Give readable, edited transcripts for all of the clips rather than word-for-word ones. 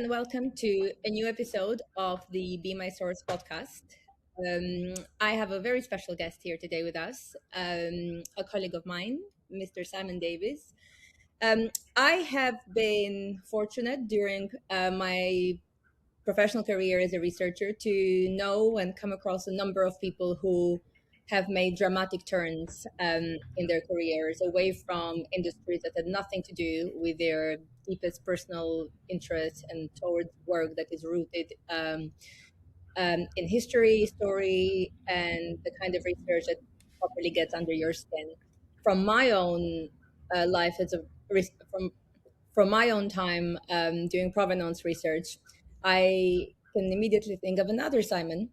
and welcome to a new episode of the BeMySource podcast. I have a very special guest here today with us, a colleague of mine, Mr. Simon Davis. I have been fortunate during my professional career as a researcher to know and come across a number of people who have made dramatic turns in their careers away from industries that had nothing to do with their deepest personal interests and towards work that is rooted in history, story, and the kind of research that properly gets under your skin. From my own life as a from my own time doing provenance research, I can immediately think of another Simon,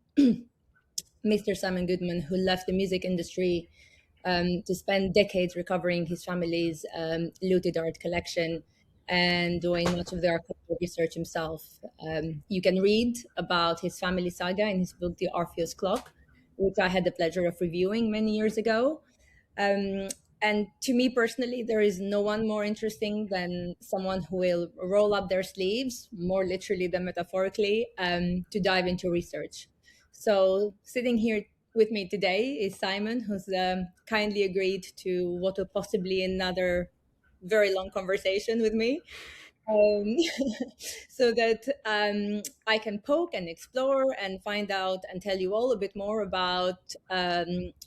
Mr. Simon Goodman, who left the music industry to spend decades recovering his family's looted art collection and doing much of the archival research himself. You can read about his family saga in his book, The Orpheus Clock, which I had the pleasure of reviewing many years ago. Um, and to me personally, there is no one more interesting than someone who will roll up their sleeves, more literally than metaphorically, to dive into research. So, sitting here with me today is Simon, who's kindly agreed to what will possibly another very long conversation with me. Um, so that I can poke and explore and find out and tell you all a bit more about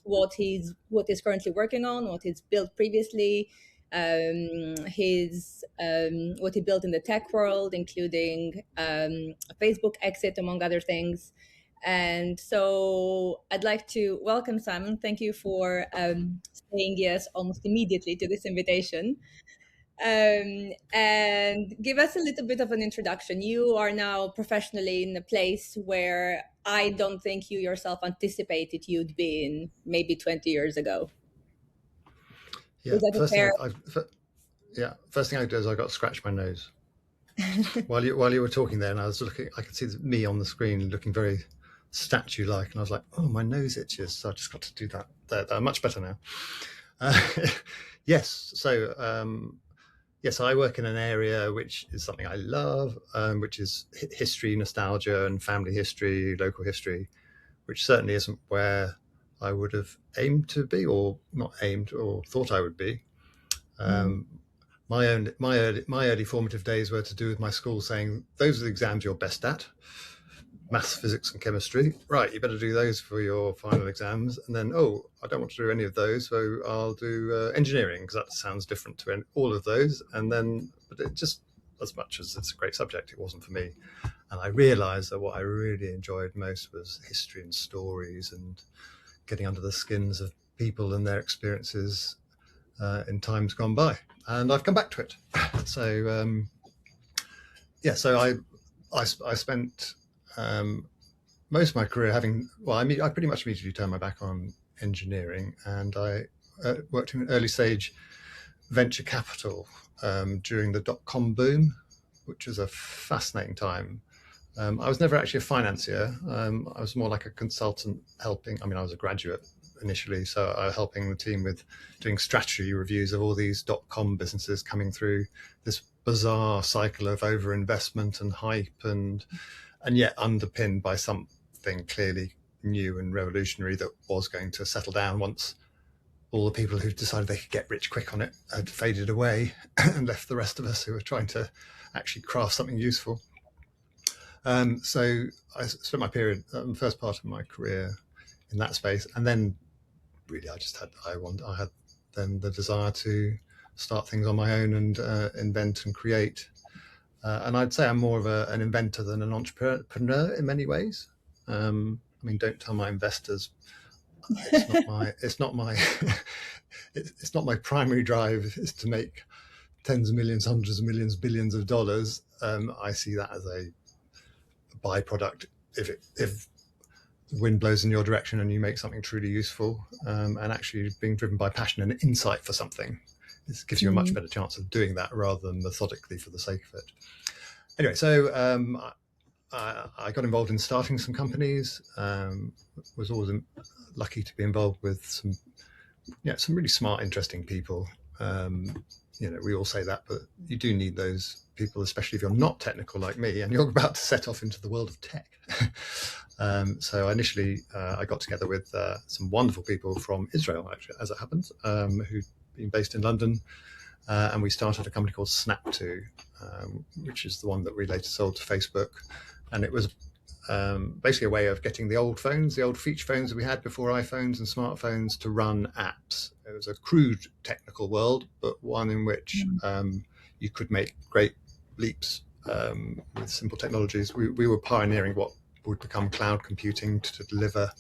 what he's currently working on, what he's built previously, his what he built in the tech world, including a Facebook exit, among other things. And so I'd like to welcome Simon. Thank you for saying yes almost immediately to this invitation. And give us a little bit of an introduction. You are now professionally in a place where I don't think you yourself anticipated you'd be in maybe 20 years ago. Yeah, Is that first fair? first thing I did is I got to scratch my nose while you were talking there, and I was looking. I could see me on the screen looking very statue-like, and I was like, "Oh, my nose itches," so I just got to do that. They're much better now. Yes, so yes, I work in an area which is something I love, which is history, nostalgia, and family history, local history, which certainly isn't where I would have aimed to be, or not aimed, or thought I would be. My early formative days were to do with my school saying, those are the exams you're best at: maths, physics, and chemistry. Right, you better do those for your final exams. And then, oh, I don't want to do any of those, so I'll do engineering, because that sounds different to all of those. And then, but it just, as much as it's a great subject, it wasn't for me. And I realized that what I really enjoyed most was history and stories and getting under the skins of people and their experiences in times gone by. And I've come back to it. So so I spent most of my career I pretty much immediately turned my back on engineering, and I worked in early stage venture capital during the dot-com boom, which was a fascinating time. I was never actually a financier. I was more like a consultant helping. I mean, I was a graduate initially, so I was helping the team with doing strategy reviews of all these dot-com businesses coming through this bizarre cycle of overinvestment and hype, and yet underpinned by something clearly new and revolutionary that was going to settle down once all the people who decided they could get rich quick on it had faded away and left the rest of us who were trying to actually craft something useful. So I spent my period, the first part of my career in that space, and then really I had then the desire to start things on my own and invent and create. And I'd say I'm more of an inventor than an entrepreneur in many ways. I mean, don't tell my investors. It's not my primary drive is to make tens of millions, hundreds of millions, billions of dollars. I see that as a byproduct. If the wind blows in your direction and you make something truly useful, and actually being driven by passion and insight for something, this gives you a much better chance of doing that rather than methodically for the sake of it. Anyway, so I got involved in starting some companies. Was always lucky to be involved with some really smart, interesting people. we all say that, but you do need those people, especially if you're not technical like me and you're about to set off into the world of tech. So initially, I got together with some wonderful people from Israel, actually, as it happens, who'd been based in London, and we started a company called Snap2, which is the one that we later sold to Facebook, and it was basically a way of getting the old feature phones that we had before iPhones and smartphones, to run apps. It was a crude technical world, but one in which you could make great leaps with simple technologies. We were pioneering what would become cloud computing, to deliver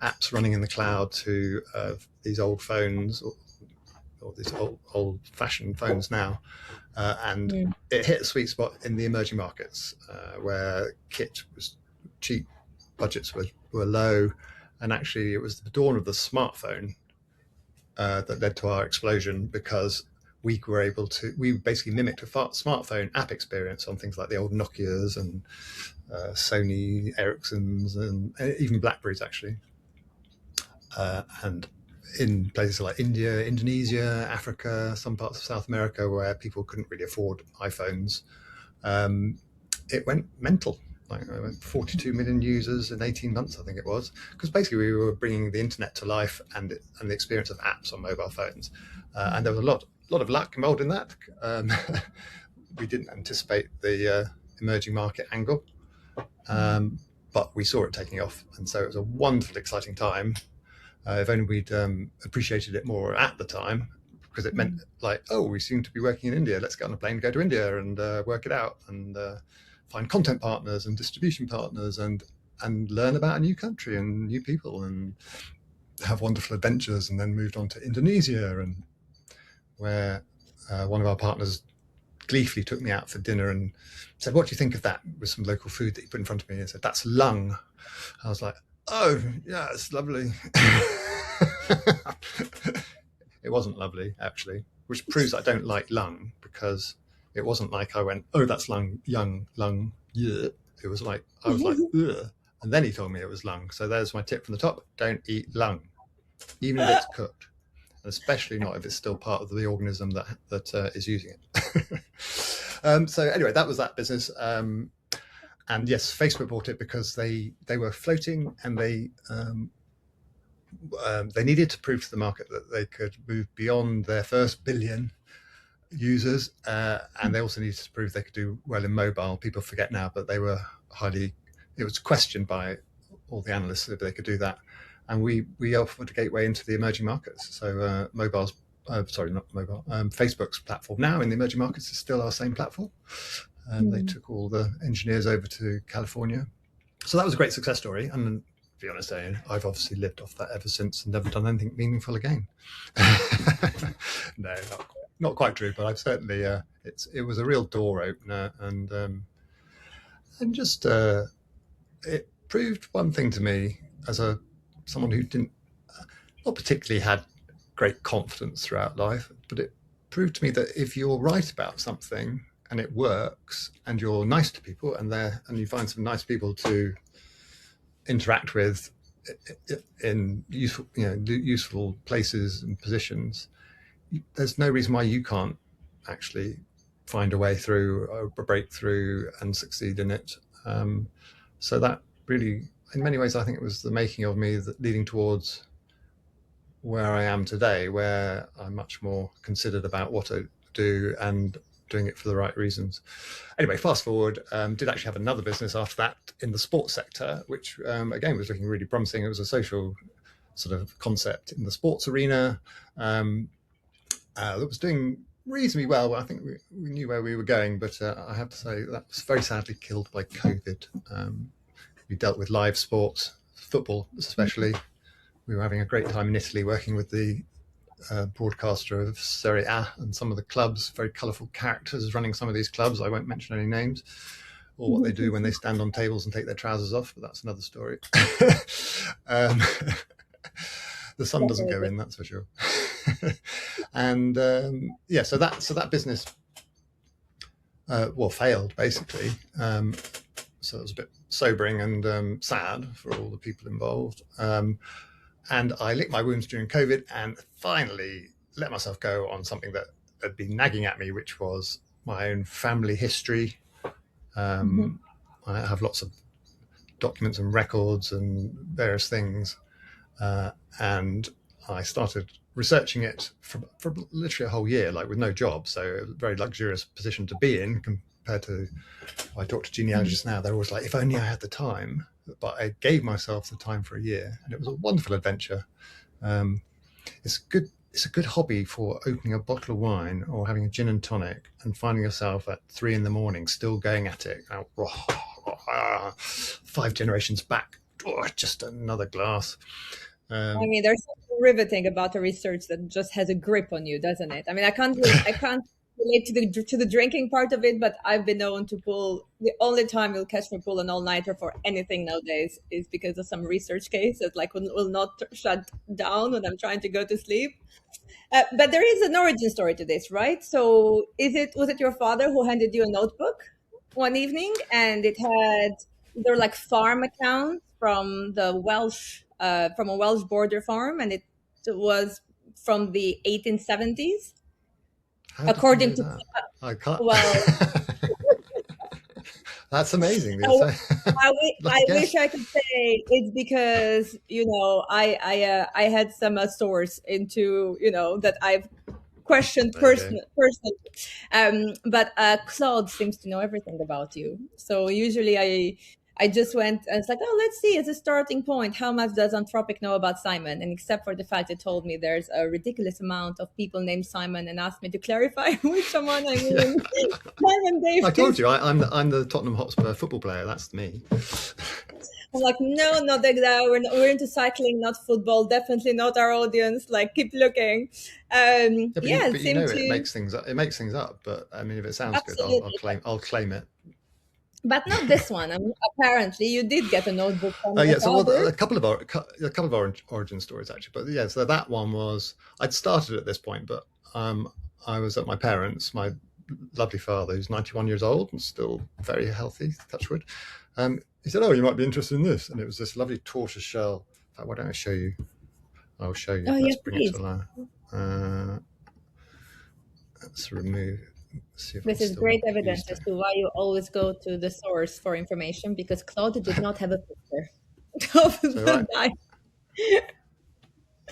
apps running in the cloud to these old phones, or these old-fashioned phones now. And it hit a sweet spot in the emerging markets, where kit was cheap, budgets were low, and actually it was the dawn of the smartphone that led to our explosion, because we basically mimicked a smartphone app experience on things like the old Nokias and Sony Ericssons and even Blackberries, actually. And in places like India, Indonesia, Africa, some parts of South America where people couldn't really afford iPhones, it went mental. Like 42 million users in 18 months, I think it was, because basically we were bringing the internet to life and the experience of apps on mobile phones, and there was a lot of luck involved in that. We didn't anticipate the emerging market angle, but we saw it taking off, and so it was a wonderful, exciting time. If only we'd appreciated it more at the time, because it meant like, oh, we seem to be working in India. Let's get on a plane, go to India, and work it out, and find content partners and distribution partners, and learn about a new country and new people, and have wonderful adventures. And then moved on to Indonesia, and where one of our partners gleefully took me out for dinner and said, "What do you think of that?" with some local food that he put in front of me, and said, "That's lung." I was like, "Oh, yeah, it's lovely." It wasn't lovely, actually, which proves I don't like lung, because it wasn't like I went, "Oh, that's lung, lung, yeah." It was like, I was like, ugh. And then he told me it was lung. So there's my tip from the top: don't eat lung, even if it's cooked, and especially not if it's still part of the organism that is using it. So anyway, that was that business. And yes, Facebook bought it because they were floating, and they needed to prove to the market that they could move beyond their first billion users, and they also needed to prove they could do well in mobile. People forget now, but it was questioned by all the analysts if they could do that, and we offered a gateway into the emerging markets. So Facebook's platform now in the emerging markets is still our same platform. They took all the engineers over to California. So that was a great success story. And to be honest, I've obviously lived off that ever since and never done anything meaningful again. No, not quite true, but I've certainly, it was a real door opener. And just, it proved one thing to me as someone who not particularly had great confidence throughout life, but it proved to me that if you're right about something and it works, and you're nice to people, and you find some nice people to interact with in useful places and positions, there's no reason why you can't actually find a way through, a breakthrough, and succeed in it. So that really, in many ways, I think it was the making of me, leading towards where I am today, where I'm much more considered about what I do and doing it for the right reasons. Anyway, fast forward, did actually have another business after that in the sports sector, which again was looking really promising. It was a social sort of concept in the sports arena that was doing reasonably well. I think we knew where we were going, but I have to say that was very sadly killed by COVID. We dealt with live sports, football especially. We were having a great time in Italy working with the broadcaster of Serie A and some of the clubs, very colourful characters running some of these clubs. I won't mention any names or what they do when they stand on tables and take their trousers off, but that's another story. The sun doesn't go in, that's for sure. And so that business failed basically. So it was a bit sobering and sad for all the people involved. And I licked my wounds during COVID and finally let myself go on something that had been nagging at me, which was my own family history. Mhm. I have lots of documents and records and various things, and I started researching it for literally a whole year, like with no job. So a very luxurious position to be in compared to, I talk to genealogists now, they're always like, if only I had the time. But I gave myself the time for a year, and it was a wonderful adventure. Um, it's good. It's a good hobby for opening a bottle of wine or having a gin and tonic and finding yourself at 3 a.m. still going at it. 5 generations back, just another glass. I Um, mean, there's something riveting about the research that just has a grip on you, doesn't it? I mean, I can't relate to the drinking part of it, but I've been known to pull. The only time you'll catch me pull an all-nighter for anything nowadays is because of some research case that like will not shut down when I'm trying to go to sleep. But there is an origin story to this, right? So, was it your father who handed you a notebook one evening, and it had there were like farm accounts from the Welsh, from a Welsh border farm, and it was from the 1870s, how did you according know to that? I can't. well, That's amazing. I, Lucky I wish guess. I could say it's because I had some source into that I've questioned There you go. personally. But Claude seems to know everything about you. So usually I just went and it's like, oh, let's see, as a starting point, how much does Anthropic know about Simon? And except for the fact it told me there's a ridiculous amount of people named Simon and asked me to clarify which someone I Yeah. mean, Simon I told Davis. you, I'm the Tottenham Hotspur football player. That's me. I'm like, no, not like that. We're into cycling, not football. Definitely not our audience. Like, keep looking. Yeah, Yeah, it but you seemed know it to makes things up. It makes things up. But I mean, if it sounds good, absolutely. I'll claim it. But not this one. I mean, apparently, you did get a notebook from your Yeah. So well, father. a couple of origin stories actually. But yeah, so that one was I'd started at this point, but I was at my parents. My lovely father, who's 91 years old and still very healthy, touch wood. He said, "Oh, you might be interested in this," and it was this lovely tortoise shell. In fact, why don't I show you? I'll show you. Oh, Let's yes, bring it please. to life. Uh, let's remove. See if I This can is still great evidence use as it. to why you always go to the source for information because Claude did not have a picture of So right, the guy.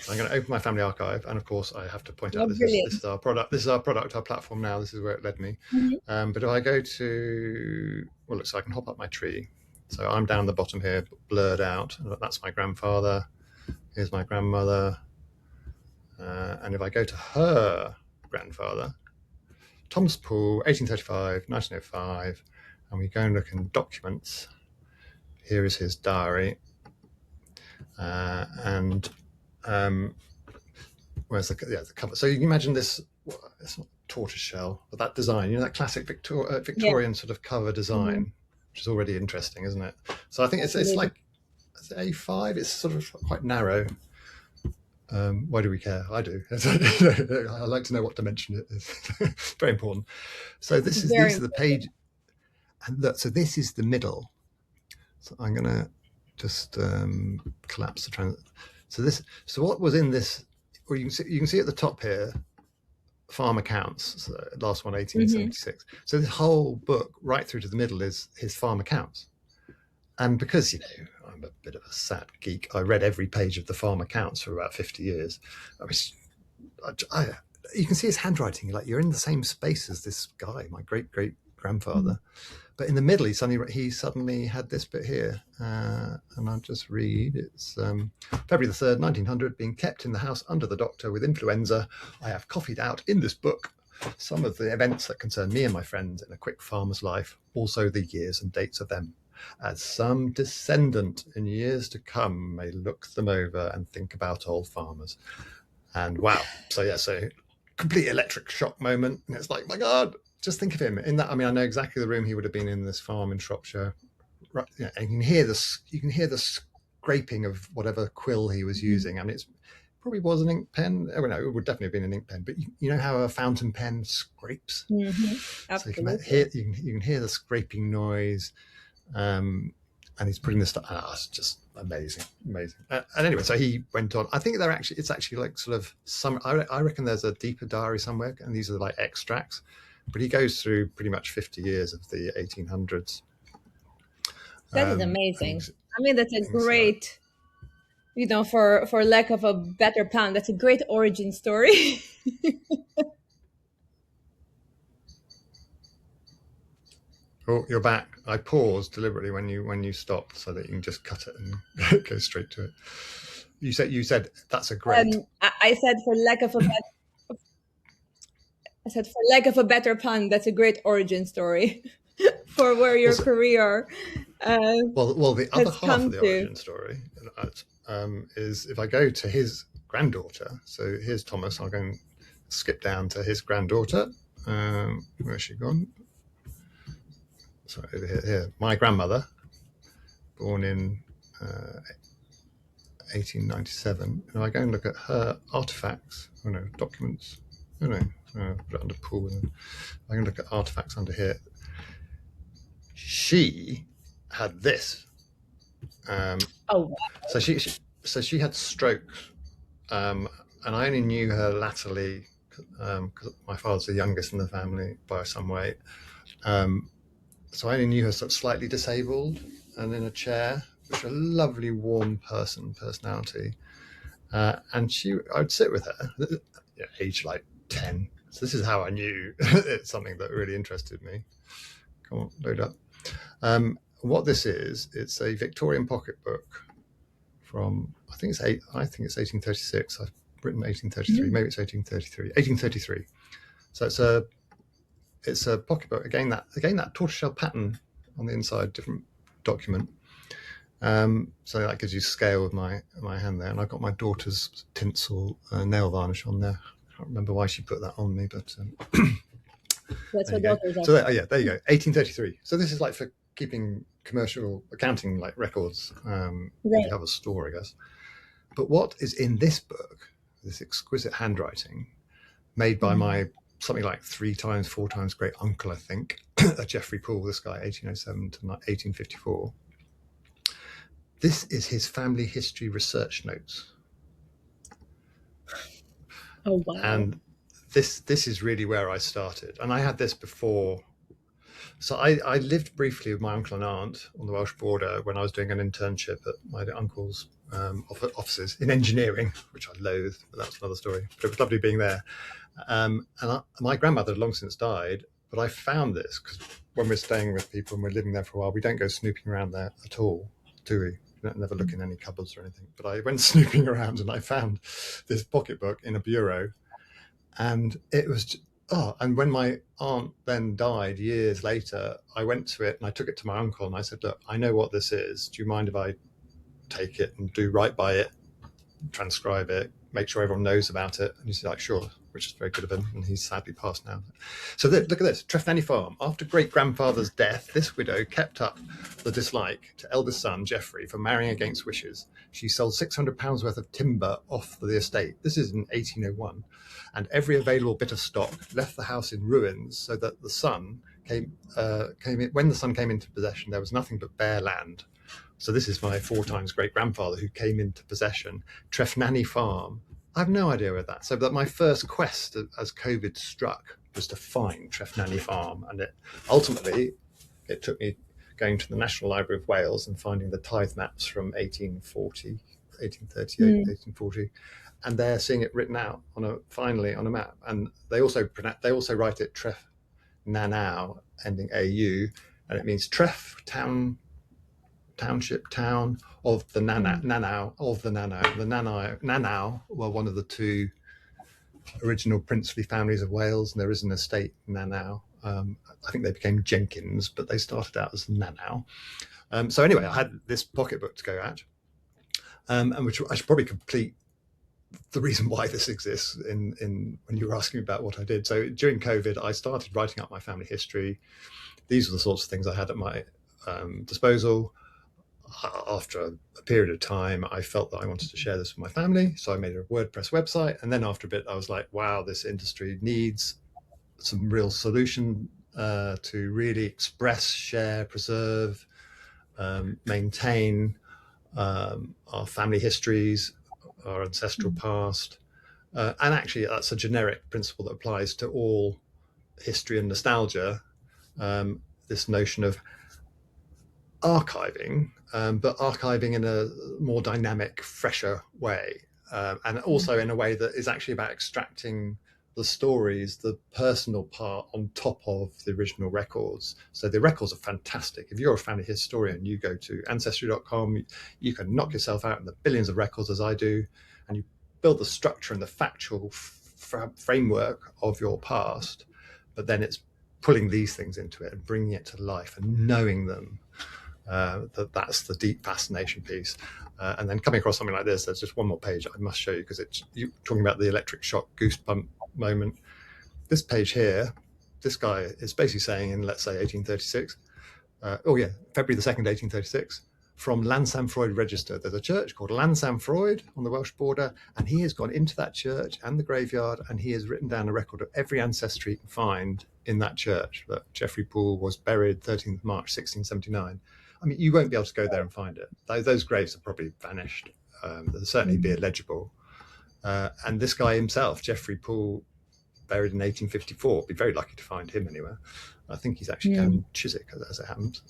I'm going to open my family archive, and of course, I have to point out Oh, brilliant. this is our product. This is our product, our platform now. This is where it led me. Mhm. But if I go to so I can hop up my tree. So I'm down the bottom here, blurred out. That's my grandfather. Here's my grandmother. And if I go to her grandfather, Thomas Poole, 1835, 1905, and we go and look in documents. Here is his diary, and where's the cover? So you can imagine this. It's not tortoiseshell, but that design, that classic Yeah, Victorian sort of cover mhm, design, which is already interesting, isn't it? So I think it's absolutely. like A5. It's sort of quite narrow. Why do we care? I do. I like to know what dimension it is. Very important. So Very these are the page, and look, so this is the middle. So I'm gonna just collapse the trans. So what was in this? Well, you can see at the top here, farm accounts. So last one, mhm. 1876. So this whole book, right through to the middle, is his farm accounts. And because I'm a bit of a sad geek, I read every page of the farm accounts for about 50 years. I was, you can see his handwriting. Like you're in the same space as this guy, my great great grandfather. But in the middle, he suddenly had this bit here, and I'll just read. It's February the 3rd, 1900, being kept in the house under the doctor with influenza. I have copied out in this book some of the events that concern me and my friends in a quick farmer's life, also the years and dates of them, as some descendant in years to come may look them over and think about old farmers. And wow, so complete electric shock moment. And it's like, my God, just think of him in that. I mean, I know exactly the room he would have been in this farm in Shropshire. Right, and you can hear the scraping of whatever quill he was Mhm. using. I mean, it's probably was an ink pen. Oh no, it would definitely have been an ink pen. But you know how a fountain pen scrapes. Mhm. So you can hear Absolutely. the scraping noise. Um, and he's putting this stuff. It's just amazing. And anyway, so he went on. I think it's actually like sort of some. I reckon there's a deeper diary somewhere, and these are like extracts. But he goes through pretty much 50 years of the 1800s. That is amazing. I mean, that's a great, for lack of a better plan, that's a great origin story. Oh, you're back. I paused deliberately when you stopped so that you can just cut it and go straight to it. You said that's a great. I said for lack of a better plan, that's a great origin story for where your career. Well, the other half of the to. origin story is if I go to his granddaughter. So here's Thomas. I'll go and skip down to his granddaughter. Where's she gone? Sorry, over here. My grandmother, born in 1897. And I go and look at her artifacts. Oh no, documents. Oh no, put it under pool. I can look at artifacts under here. She had this. Oh wow. So she had strokes, and I only knew her latterly because my father's the youngest in the family by some way. So I only knew her sort of slightly disabled and in a chair, which was a lovely, warm personality. And I'd sit with her, age like 10. So this is how I knew it's something that really interested me. Come on, load up. What this is, it's a Victorian pocketbook from, I think it's 1836. I've written 1833, maybe it's 1833. So it's a pocketbook, again that tortoiseshell pattern on the inside, different document. So that gives you scale with my hand there. And I've got my daughter's tinsel nail varnish on there. I can't remember why she put that on me, but that's what daughters are. So there you go, 1833. So this is like for keeping commercial accounting like records. Right. You have a store, I guess. But what is in this book, this exquisite handwriting, made by my something like 3 times, 4 times great uncle, I think, Geoffrey Poole, this guy, 1807 to 1854. This is his family history research notes. Oh wow! And this is really where I started. And I had this before. So I lived briefly with my uncle and aunt on the Welsh border when I was doing an internship at my uncle's offices in engineering, which I loathed, but that's another story. But it was lovely being there. My grandmother had long since died, but I found this because when we're staying with people and we're living there for a while, we don't go snooping around there at all, do we? We don't never look in any cupboards or anything. But I went snooping around and I found this pocketbook in a bureau, and it was. And when my aunt then died years later, I went to it and I took it to my uncle and I said, look, I know what this is. Do you mind if I take it and do right by it, transcribe it, make sure everyone knows about it? And he's like, sure, which is very good of him. And he's sadly passed now. So look at this, Trefnanny Farm. After great-grandfather's death, this widow kept up the dislike to eldest son, Geoffrey, for marrying against wishes. She sold £600 worth of timber off the estate. This is in 1801. And every available bit of stock left the house in ruins, so that the son came in. When the son came into possession, there was nothing but bare land. So this is my 4 times great-grandfather who came into possession. Trefnanny Farm. I have no idea where that's. So that my first quest as COVID struck was to find Trefnanny Farm. And ultimately, it took me going to the National Library of Wales and finding the tithe maps from 1840, 1838, 1840. And they're seeing it written out finally on a map. And they also write it Tref Nanau, ending AU, and it means Tref township town of the Nanau of the Nanau. The Nanau were one of the 2 original princely families of Wales, and there is an estate Nanau. I think they became Jenkins, but they started out as Nanau. So anyway, I had this pocketbook to go at, and which I should probably complete the reason why this exists in when you were asking me about what I did. So during COVID, I started writing up my family history. These were the sorts of things I had at my disposal. After a period of time, I felt that I wanted to share this with my family. So I made a WordPress website. And then after a bit, I was like, wow, this industry needs some real solution to really express, share, preserve maintain our family histories, our ancestral past. And actually, that's a generic principle that applies to all history and nostalgia. This notion of archiving, but archiving in a more dynamic, fresher way. And also in a way that is actually about extracting the stories, the personal part on top of the original records. So the records are fantastic. If you're a family historian, you go to ancestry.com, you can knock yourself out in the billions of records as I do, and you build the structure and the factual framework of your past, but then it's pulling these things into it and bringing it to life and knowing them. That's the deep fascination piece. And then coming across something like this, there's just one more page I must show you, because it's you talking about the electric shock goosebump moment. This page here, this guy is basically saying in, let's say, 1836, February the 2nd, 1836, from Llansanfroid Register. There's a church called Llansanfroid on the Welsh border, and he has gone into that church and the graveyard, and he has written down a record of every ancestry he can find in that church. That Geoffrey Poole was buried 13th March 1679. I mean, you won't be able to go there and find it. Those graves have probably vanished. They'll certainly be illegible. And this guy himself, Geoffrey Poole, buried in 1854, be very lucky to find him anywhere. I think he's actually down in Chiswick, as it happens.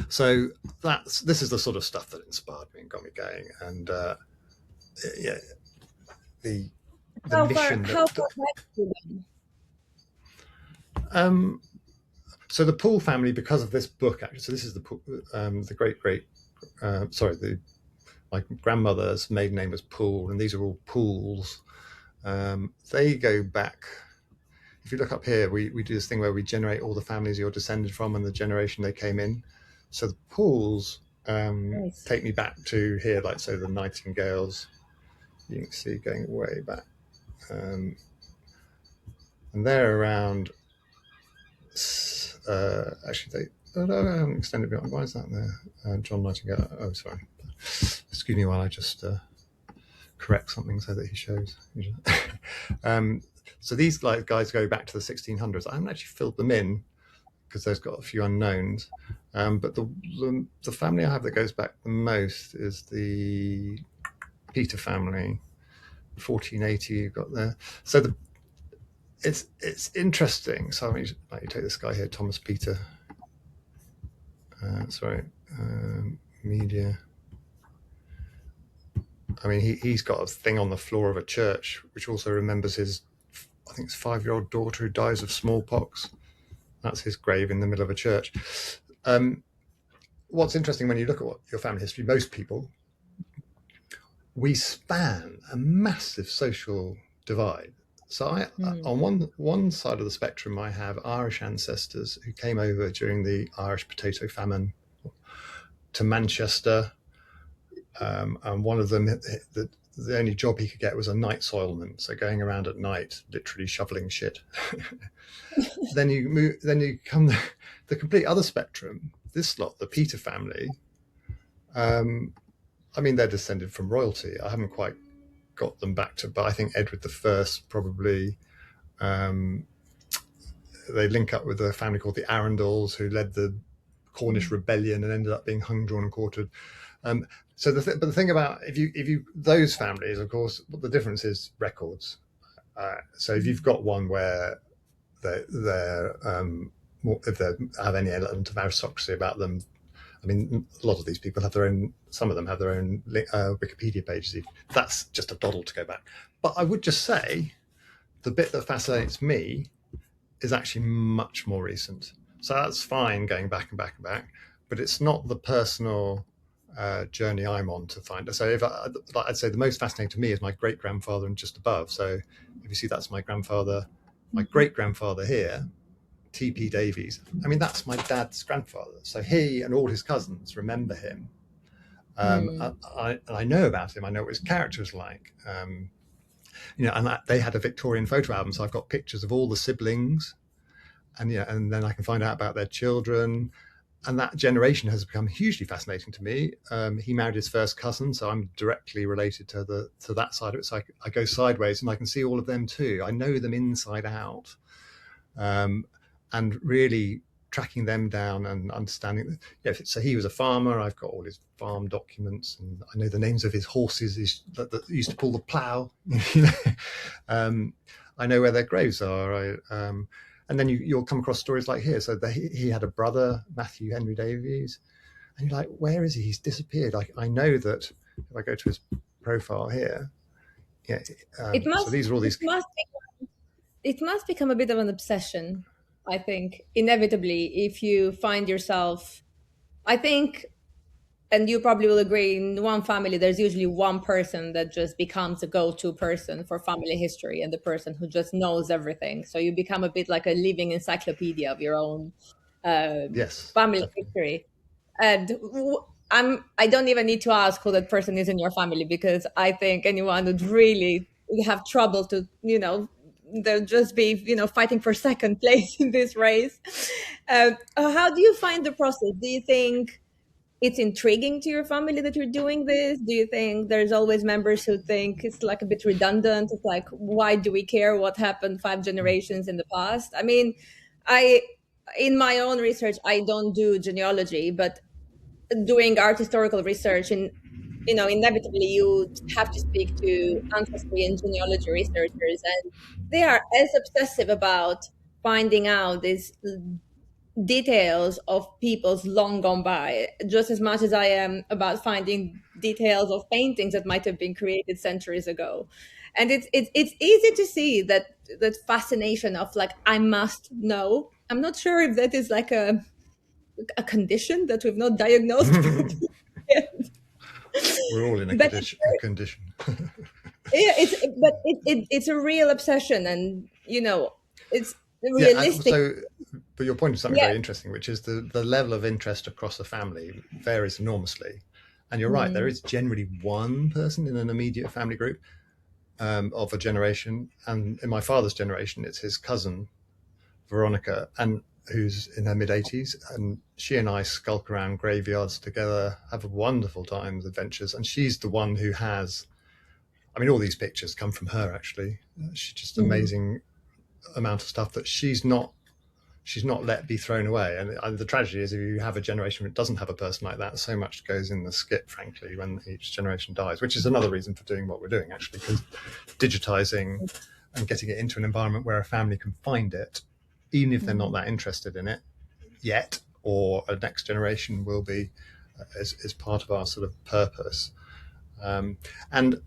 So this is the sort of stuff that inspired me and got me going. And the mission. How far back to them? So the Poole family, because of this book, actually, so this is my grandmother's maiden name was Poole, and these are all Pools. They go back. If you look up here, we do this thing where we generate all the families you're descended from and the generation they came in. So the Pools nice. Take me back to here, like, so the Nightingales, you can see going way back. And they're around, actually, I haven't extended beyond. Why is that there? John Nightingale. Oh, sorry. Excuse me while I just correct something so that he shows. So these guys go back to the 1600s. I haven't actually filled them in because they've got a few unknowns. But the family I have that goes back the most is the Peter family, 1480. You've got there. So it's interesting. So let me take this guy here, Thomas Peter. Media. I mean, he's got a thing on the floor of a church, which also remembers his, I think it's 5-year-old daughter who dies of smallpox. That's his grave in the middle of a church. What's interesting when you look at your family history, most people, we span a massive social divide. So on one side of the spectrum, I have Irish ancestors who came over during the Irish potato famine to Manchester. And one of them, the only job he could get was a night soilman, so going around at night, literally shoveling shit. Then you come the complete other spectrum. This lot, the Peter family. I mean, they're descended from royalty. I haven't quite got them back to, but I think Edward I probably. They link up with a family called the Arundels, who led the Cornish rebellion and ended up being hung, drawn, and quartered. So but the thing about if you those families, of course, the difference is records. So if you've got one where if they have any element of aristocracy about them, I mean, a lot of these people have their own. Some of them have their own Wikipedia pages. That's just a doddle to go back. But I would just say, the bit that fascinates me is actually much more recent. So that's fine going back and back and back, but it's not the personal journey I'm on to find it. So I'd say the most fascinating to me is my great grandfather and just above. So if you see, that's my grandfather, my great grandfather here, T.P. Davies. I mean, that's my dad's grandfather. So he and all his cousins remember him. I know about him. I know what his character was like. And they had a Victorian photo album, so I've got pictures of all the siblings, and then I can find out about their children. And that generation has become hugely fascinating to me. He married his first cousin, so I'm directly related to that side of it. So I go sideways, and I can see all of them too. I know them inside out. And really, tracking them down and understanding. So he was a farmer. I've got all his farm documents, and I know the names of his horses that used to pull the plough. I know where their graves are. And then you'll come across stories like here. So he had a brother, Matthew Henry Davies, and you're like, where is he? He's disappeared. I know that if I go to his profile here, yeah. It So must these are all it these. must become a bit of an obsession, I think, inevitably, if you find yourself, I think, and you probably will agree, in one family there's usually one person that just becomes a go-to person for family history, and the person who just knows everything. So you become a bit like a living encyclopedia of your own Yes, family definitely. history. And I don't even need to ask who that person is in your family, because I think anyone would really have trouble to, they'll just be, fighting for second place in this race. How do you find the process? Do you think it's intriguing to your family that you're doing this? Do you think there's always members who think it's like a bit redundant? It's like, why do we care what happened 5 generations in the past? I mean, I, in my own research, I don't do genealogy, but doing art historical research, and inevitably you have to speak to ancestry and genealogy researchers, and they are as obsessive about finding out these details of people's long gone by just as much as I am about finding details of paintings that might have been created centuries ago. And it's easy to see that fascination of like, I must know. I'm not sure if that is like a condition that we've not diagnosed properly yet. We're all in a But condition. yeah, it's a real obsession, and it's Yeah. realistic. But your point is something Yeah. very interesting, which is the level of interest across the family varies enormously. And you're right, there Mm, is generally one person in an immediate family group of a generation. And in my father's generation, it's his cousin, Veronica, and who's in her mid 80s. And she and I skulk around graveyards together, have wonderful times, adventures. And she's the one who has, I mean, all these pictures come from her, actually. She's just mm, amazing amount of stuff that she's not let be thrown away. And the tragedy is, if you have a generation that doesn't have a person like that, so much goes in the skip, frankly, when each generation dies, which is another reason for doing what we're doing, actually, because digitizing and getting it into an environment where a family can find it, even if they're not mm. that interested in it yet, or a next generation will be, is part of our sort of purpose. And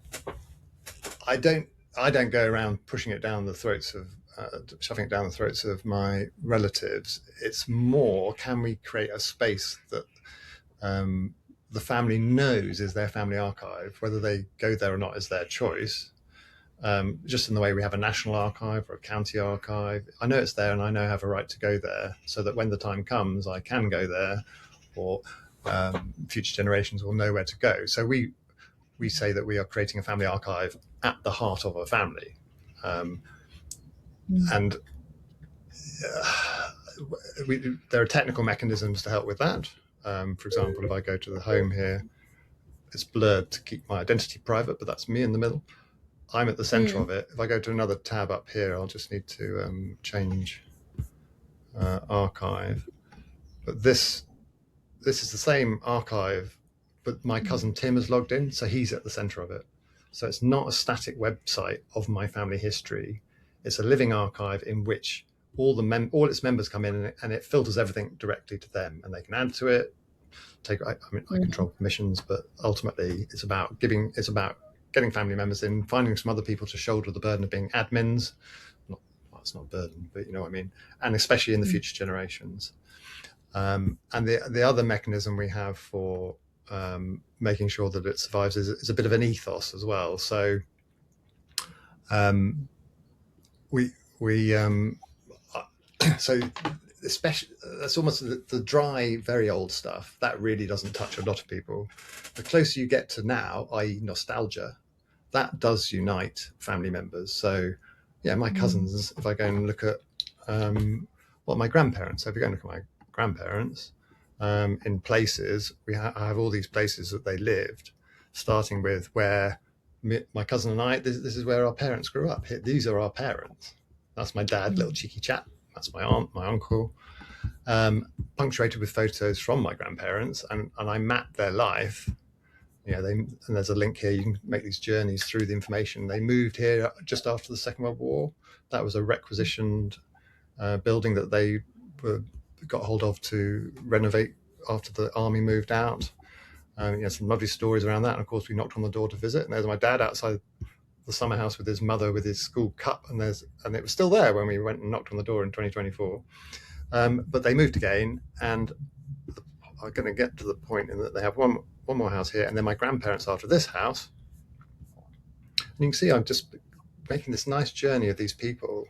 I don't I don't go around pushing it down the throats of shoving it down the throats of my relatives. It's more, can we create a space that um, the family knows is their family archive, whether they go there or not is their choice. Just in the way we have a national archive or a county archive, I know it's there and I know I have a right to go there, so that when the time comes, I can go there, or future generations will know where to go. So we say that we are creating a family archive at the heart of a family. Um, Mm. and there are technical mechanisms to help with that. For example, if I go to the home here, it's blurred to keep my identity private, but that's me in the middle. I'm at the center Mm. of it. If I go to another tab up here, I'll just need to change archive. But this is the same archive, but my cousin Tim has logged in, so he's at the center of it. So it's not a static website of my family history. It's a living archive in which all its members come in, and it filters everything directly to them, and they can add to it. I Mm. control permissions, but ultimately it's about getting family members in, finding some other people to shoulder the burden of being admins. Well, it's not a burden, but you know what I mean. And especially in the Mm. future generations. And the other mechanism we have for making sure that it survives is a bit of an ethos as well. So um, we we so especially that's almost the dry, very old stuff that really doesn't touch a lot of people. The closer you get to now, i.e., nostalgia, that does unite family members. So yeah, my Mm. cousins. If I go and look at my grandparents, so if you go and look at my grandparents in places, I have all these places that they lived, starting with where my cousin and I. This is where our parents grew up. These are our parents. That's my dad, little Mm. cheeky chap. That's my aunt, my uncle. punctuated with photos from my grandparents, and I mapped their life. And there's a link here. You can make these journeys through the information. They moved here just after the Second World War. That was a requisitioned building that they got hold of to renovate after the army moved out. Some lovely stories around that. And of course, we knocked on the door to visit, and there's my dad outside the summer house with his mother with his school cup, and it was still there when we went and knocked on the door in 2024. But they moved again, and I'm going to get to the point in that they have one more house here, and then my grandparents after this house. And you can see I'm just making this nice journey of these people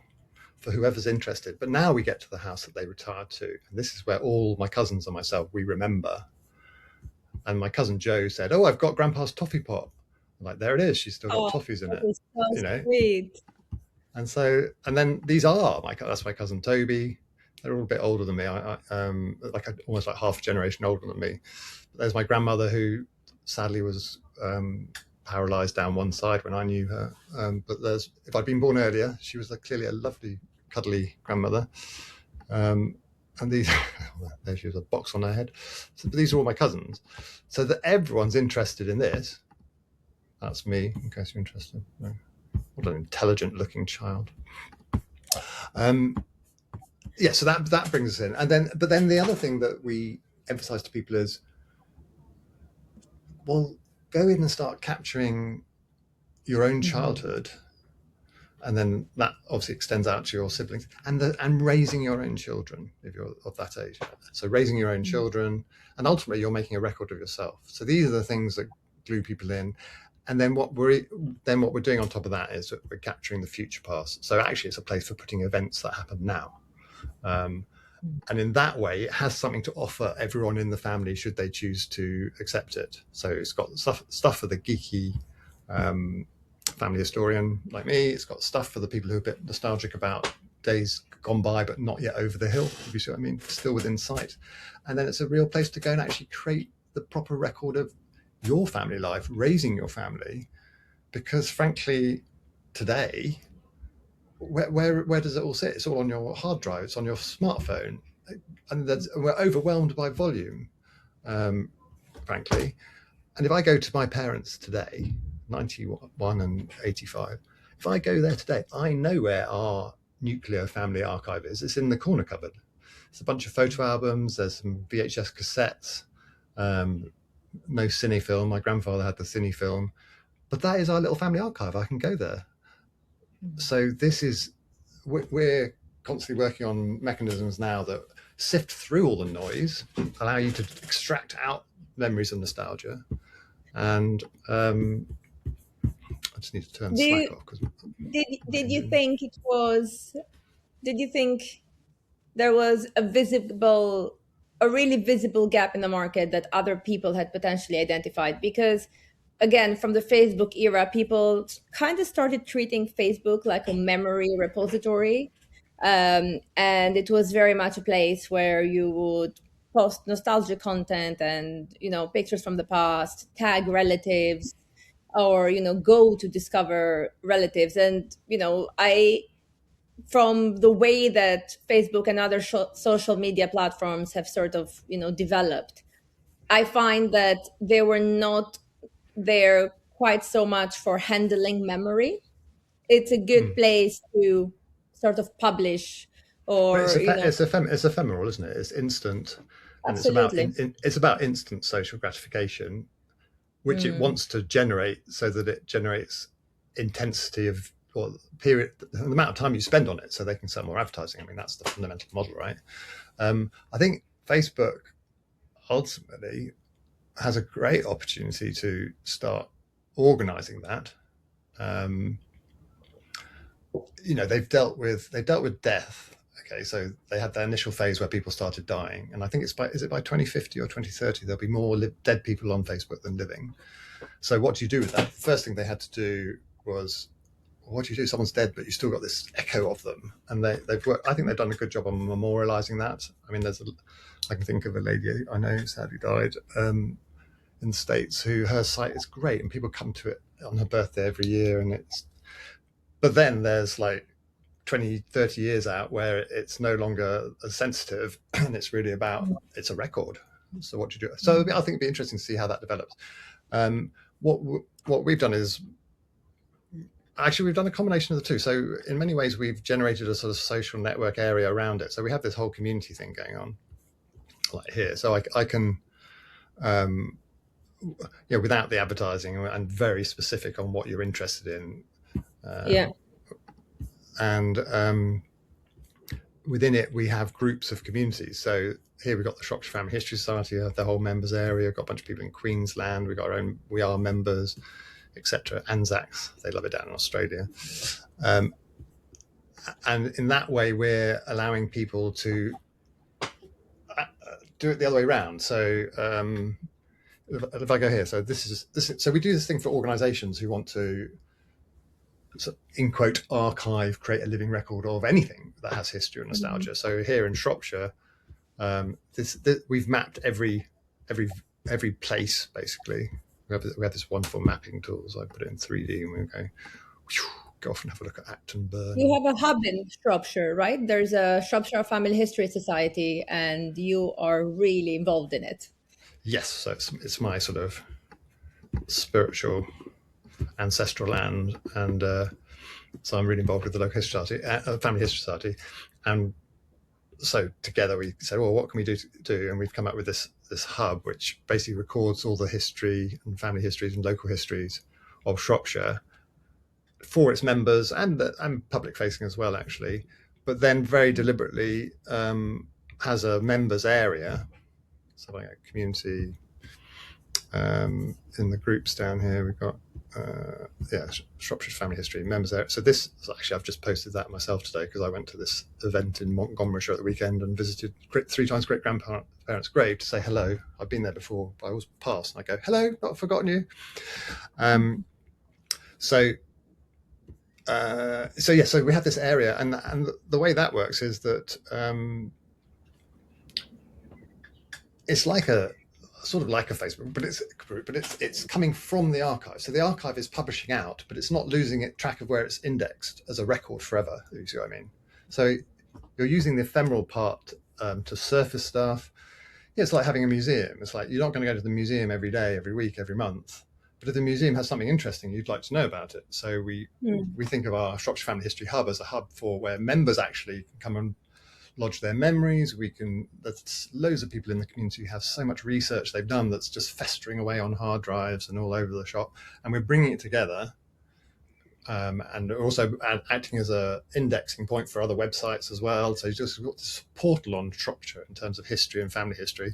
for whoever's interested. But now we get to the house that they retired to, and this is where all my cousins and myself, we remember. And my cousin Joe said, "Oh, I've got Grandpa's toffee pot." I'm like, there it is. She's still got toffees in it. So sweet. And then these are that's my cousin Toby. They're all a bit older than me. Almost like half a generation older than me. But there's my grandmother, who sadly was paralyzed down one side when I knew her. But if I'd been born earlier, she was clearly a lovely, cuddly grandmother. And there she was, a box on her head. But these are all my cousins. So that everyone's interested in this. That's me, in case you're interested. No. What an intelligent-looking child. So that brings us in, but then the other thing that we emphasize to people is, well, go in and start capturing your own childhood, and then that obviously extends out to your siblings, and raising your own children if you're of that age. So raising your own children, and ultimately you're making a record of yourself. So these are the things that glue people in. And then what we're doing on top of that is that we're capturing the future past. So actually, it's a place for putting events that happen now. And in that way, it has something to offer everyone in the family should they choose to accept it. So it's got stuff for the geeky family historian like me. It's got stuff for the people who are a bit nostalgic about days gone by but not yet over the hill, if you see what I mean, still within sight. And then it's a real place to go and actually create the proper record of your family life, raising your family, because frankly, today, where does it all sit? It's all on your hard drive, it's on your smartphone, and we're overwhelmed by volume, frankly. And if I go to my parents today, 91 and 85, if I go there today, I know where our nuclear family archive is. It's in the corner cupboard. It's a bunch of photo albums, there's some VHS cassettes, no cine film. My grandfather had the cine film, but that is our little family archive. I can go there. So we're constantly working on mechanisms now that sift through all the noise, allow you to extract out memories and nostalgia. And I just need to turn Slack off. Did you think there was a really visible gap in the market that other people had potentially identified? Because again, from the Facebook era, people kind of started treating Facebook like a memory repository. And it was very much a place where you would post nostalgia content and, pictures from the past, tag relatives, or, go to discover relatives. And, from the way that Facebook and other social media platforms have sort of, developed, I find that they were not there quite so much for handling memory. It's a good place to sort of publish, or it's ephemeral, isn't it? It's instant, and absolutely. it's about instant social gratification, which it wants to generate, so that it generates intensity of period, the amount of time you spend on it, so they can sell more advertising. I mean, that's the fundamental model, right? I think Facebook ultimately has a great opportunity to start organizing that. They've dealt with death. Okay, so they had their initial phase where people started dying, and I think is it by 2050 or 2030 there'll be more dead people on Facebook than living. So what do you do with that? First thing they had to do was, what do you do? Someone's dead, but you still got this echo of them, and they've worked. I think they've done a good job on memorializing that. I mean, I can think of a lady I know who sadly died in the States, who her site is great, and people come to it on her birthday every year, but then there's 20, 30 years out where it's no longer as sensitive and it's really about, it's a record. So what do you do? So I think it'd be interesting to see how that develops. What we've done is, actually, we've done a combination of the two. So in many ways, we've generated a sort of social network area around it. So we have this whole community thing going on, like here. So I can, without the advertising and very specific on what you're interested in. And within it, we have groups of communities. So here we've got the Shropshire Family History Society, the whole members area. We've got a bunch of people in Queensland. We've got our own, we are members, etc. Anzacs, they love it down in Australia. And in that way, we're allowing people to do it the other way around. So if I go here, so so we do this thing for organizations who want to, in quote, archive, create a living record of anything that has history and nostalgia. Mm-hmm. So here in Shropshire, we've mapped every place basically. We have this wonderful mapping tool, so I put it in 3D and we go off and have a look at Acton Burn. You have a hub in Shropshire, right? There's a Shropshire Family History Society and you are really involved in it. Yes, so it's my sort of spiritual ancestral land, and so I'm really involved with the local history society, Family History Society, and so together we said, well, what can we do? And we've come up with this hub, which basically records all the history and family histories and local histories of Shropshire for its members and public facing as well, actually. But then very deliberately has a members area, so like a community. In the groups down here, we've got Shropshire Family History members there. So this, actually, I've just posted that myself today because I went to this event in Montgomeryshire at the weekend and visited 3 times great grandparents' grave to say hello. I've been there before, but I always pass and I go, hello, not forgotten you. So we have this area, and the way that works is that it's like a sort of like a Facebook, but it's coming from the archive. So the archive is publishing out, but it's not losing track of where it's indexed as a record forever. You see what I mean? So you're using the ephemeral part to surface stuff. Yeah, it's like having a museum. It's like you're not going to go to the museum every day, every week, every month. But if the museum has something interesting, you'd like to know about it. So we think of our Shropshire Family History Hub as a hub for where members actually can come and lodge their memories. There's loads of people in the community who have so much research they've done that's just festering away on hard drives and all over the shop, and we're bringing it together, and also acting as a indexing point for other websites as well. So you just got this portal on Shropshire in terms of history and family history,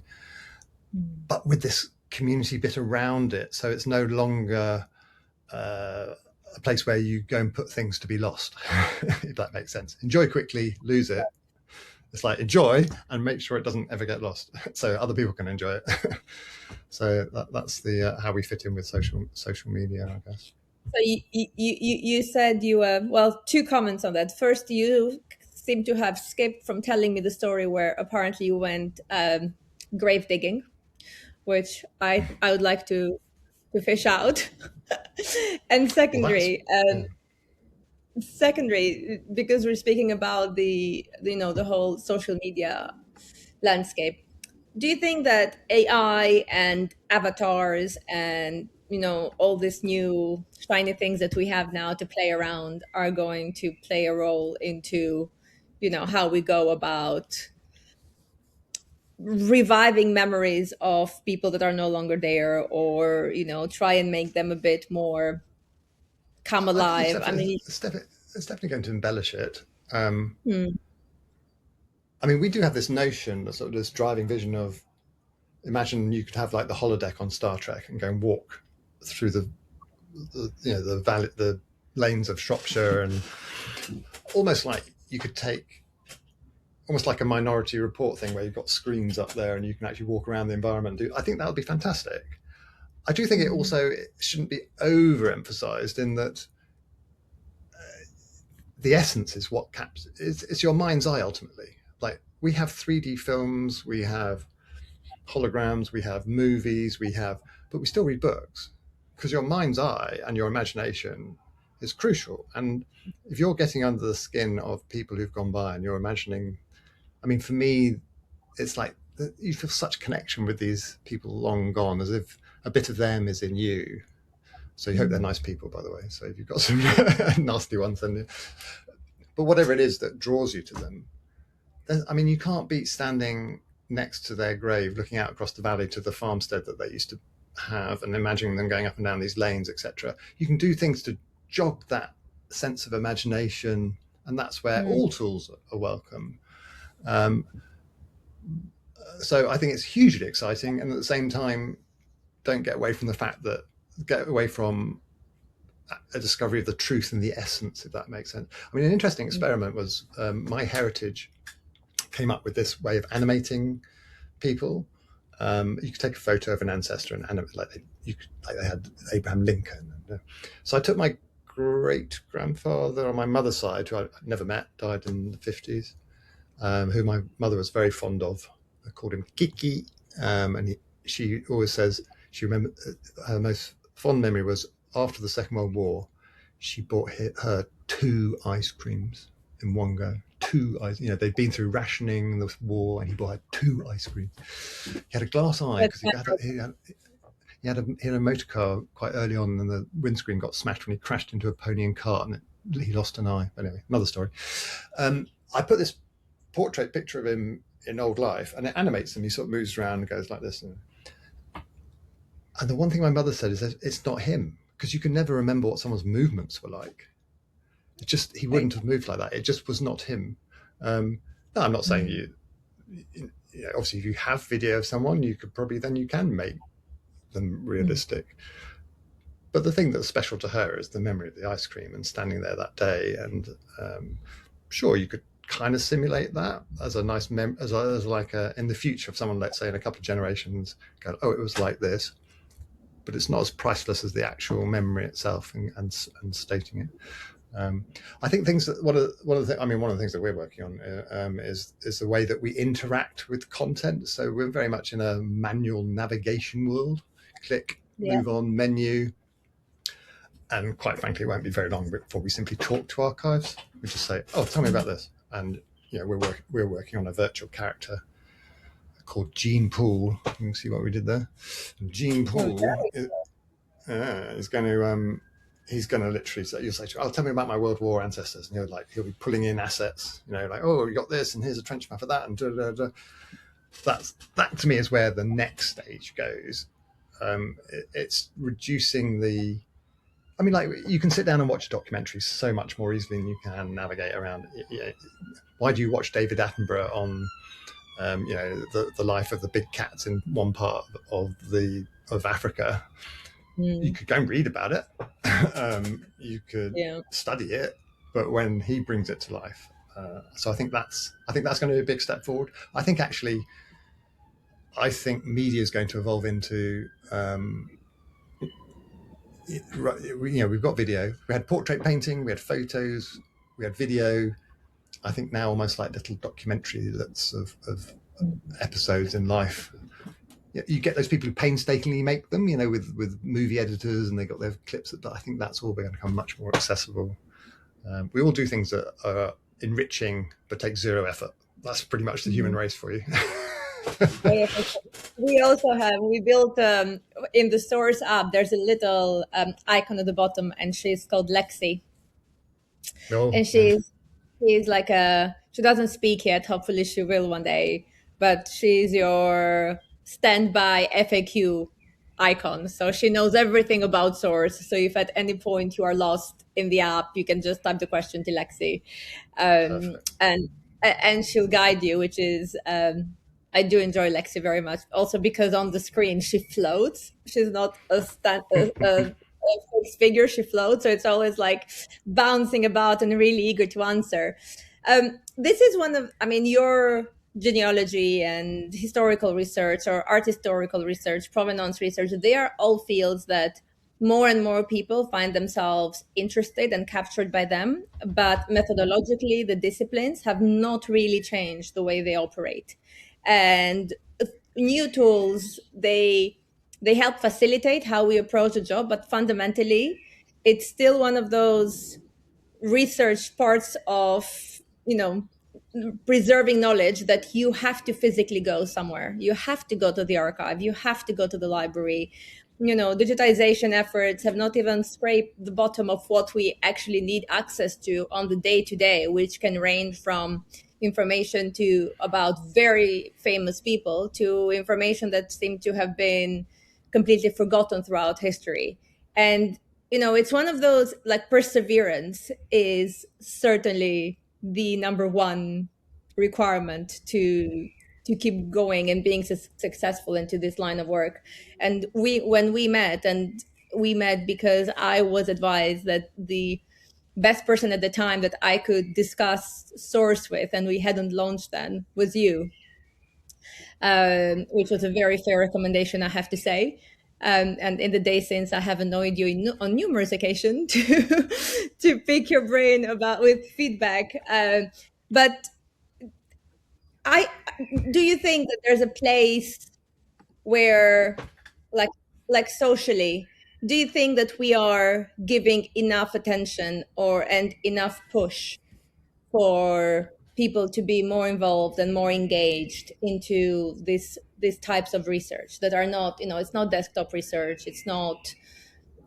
but with this community bit around it, so it's no longer a place where you go and put things to be lost. If that makes sense. Enjoy quickly, lose it. It's like enjoy and make sure it doesn't ever get lost, so other people can enjoy it. So that's the how we fit in with social media, I guess. So you said you well, 2 comments on that. First, you seem to have skipped from telling me the story where apparently you went grave digging, which I would like to fish out. And secondary. Secondary, because we're speaking about the whole social media landscape, do you think that AI and avatars and all these new shiny things that we have now to play around are going to play a role into how we go about reviving memories of people that are no longer there, or try and make them a bit more come alive? It's definitely going to embellish it. I mean, we do have this notion, sort of this driving vision of, imagine you could have like the holodeck on Star Trek and go and walk through the valley, the lanes of Shropshire, and almost like you could take almost like a Minority Report thing where you've got screens up there and you can actually walk around the environment. I think that would be fantastic. I do think it shouldn't be overemphasized in that the essence is what it's your mind's eye ultimately. Like, we have 3D films, we have holograms, we have movies, but we still read books, because your mind's eye and your imagination is crucial. And if you're getting under the skin of people who've gone by and you're imagining, I mean, for me, it's like you feel such connection with these people long gone, as if a bit of them is in you. So you hope they're nice people, by the way. So if you've got some nasty ones, then, but whatever it is that draws you to them, I mean, you can't beat standing next to their grave, looking out across the valley to the farmstead that they used to have, and imagining them going up and down these lanes, etc. You can do things to jog that sense of imagination, and that's where all tools are welcome. So I think it's hugely exciting, and at the same time, don't get away from a discovery of the truth and the essence, if that makes sense. I mean, an interesting experiment was MyHeritage came up with this way of animating people. You could take a photo of an ancestor and animate like they had Abraham Lincoln. So I took my great grandfather on my mother's side, who I never met, died in the 50s, who my mother was very fond of. I called him Kiki, and she always says she remembered her most fond memory was after the Second World War. She bought her 2 ice creams in one go. 2 ice, they'd been through rationing, the war, and he bought her 2 ice creams. He had a glass eye because he had a motor car quite early on, and the windscreen got smashed when he crashed into a pony and cart, and he lost an eye. But anyway, another story. I put this portrait picture of him in old life, and it animates him. He sort of moves around and goes like this. And the one thing my mother said is that it's not him, because you can never remember what someone's movements were like. It just, he wouldn't have moved like that. It just was not him. No, I'm not saying you obviously if you have video of someone, you can make them realistic. But the thing that's special to her is the memory of the ice cream and standing there that day. And sure, you could kind of simulate that as a nice in the future, if someone, let's say in a couple of generations, go, oh, it was like this. But it's not as priceless as the actual memory itself and stating it. I think one of the things that we're working on is the way that we interact with content. So we're very much in a manual navigation world. Click, move on, menu. And quite frankly, it won't be very long before we simply talk to archives. We just say, oh, tell me about this. And we're working on a virtual character called Gene Pool. You can see what we did there. And Gene Pool is going to he's going to literally say, you'll say, "Oh, tell me about my World War ancestors," and he'll be pulling in assets, like, "Oh, you got this, and here's a trench map of that," and da, da, da. That to me is where the next stage goes. It's reducing the. I mean, like, you can sit down and watch a documentary so much more easily than you can navigate around. Why do you watch David Attenborough on, the life of the big cats in one part of Africa? You could go and read about it. You could study it, but when he brings it to life, so I think that's going to be a big step forward. I think media is going to evolve into. We've got video. We had portrait painting. We had photos. We had video. I think now almost like little documentary that's of episodes in life. You get those people who painstakingly make them, with movie editors, and they got their clips. I think that's all going to become much more accessible. We all do things that are enriching but take zero effort. That's pretty much the human race for you. We built in the Source app, there's a little icon at the bottom, and she's called Lexi. And she's like she doesn't speak yet. Hopefully she will one day, but she's your standby FAQ icon. So she knows everything about Source. So if at any point you are lost in the app, you can just type the question to Lexi, and she'll guide you, which is I do enjoy Lexi very much. Also because on the screen she floats. She's not a fixed figure. She floats, so it's always like bouncing about and really eager to answer. This is one of, your genealogy and historical research or art historical research, provenance research, they are all fields that more and more people find themselves interested and captured by them. But methodologically, the disciplines have not really changed the way they operate. And new tools, they help facilitate how we approach a job, but fundamentally, it's still one of those research parts of, you know, preserving knowledge that you have to physically go somewhere. You have to go to the archive. You have to go to the library. You know, digitization efforts have not even scraped the bottom of what we actually need access to on the day to day, which can range from information to about very famous people to information that seem to have been completely forgotten throughout history. And you know, it's one of those, like, perseverance is certainly the number one requirement to keep going and being successful into this line of work. And when we met because I was advised that the best person at the time that I could discuss source with, and we hadn't launched then, was you, which was a very fair recommendation, I have to say. And in the days since, I have annoyed you on numerous occasions to pick your brain about with feedback. But I do you think that there's a place where, like socially, do you think that we are giving enough attention or and enough push for people to be more involved and more engaged into these types of research that are not, you know, it's not desktop research, it's not,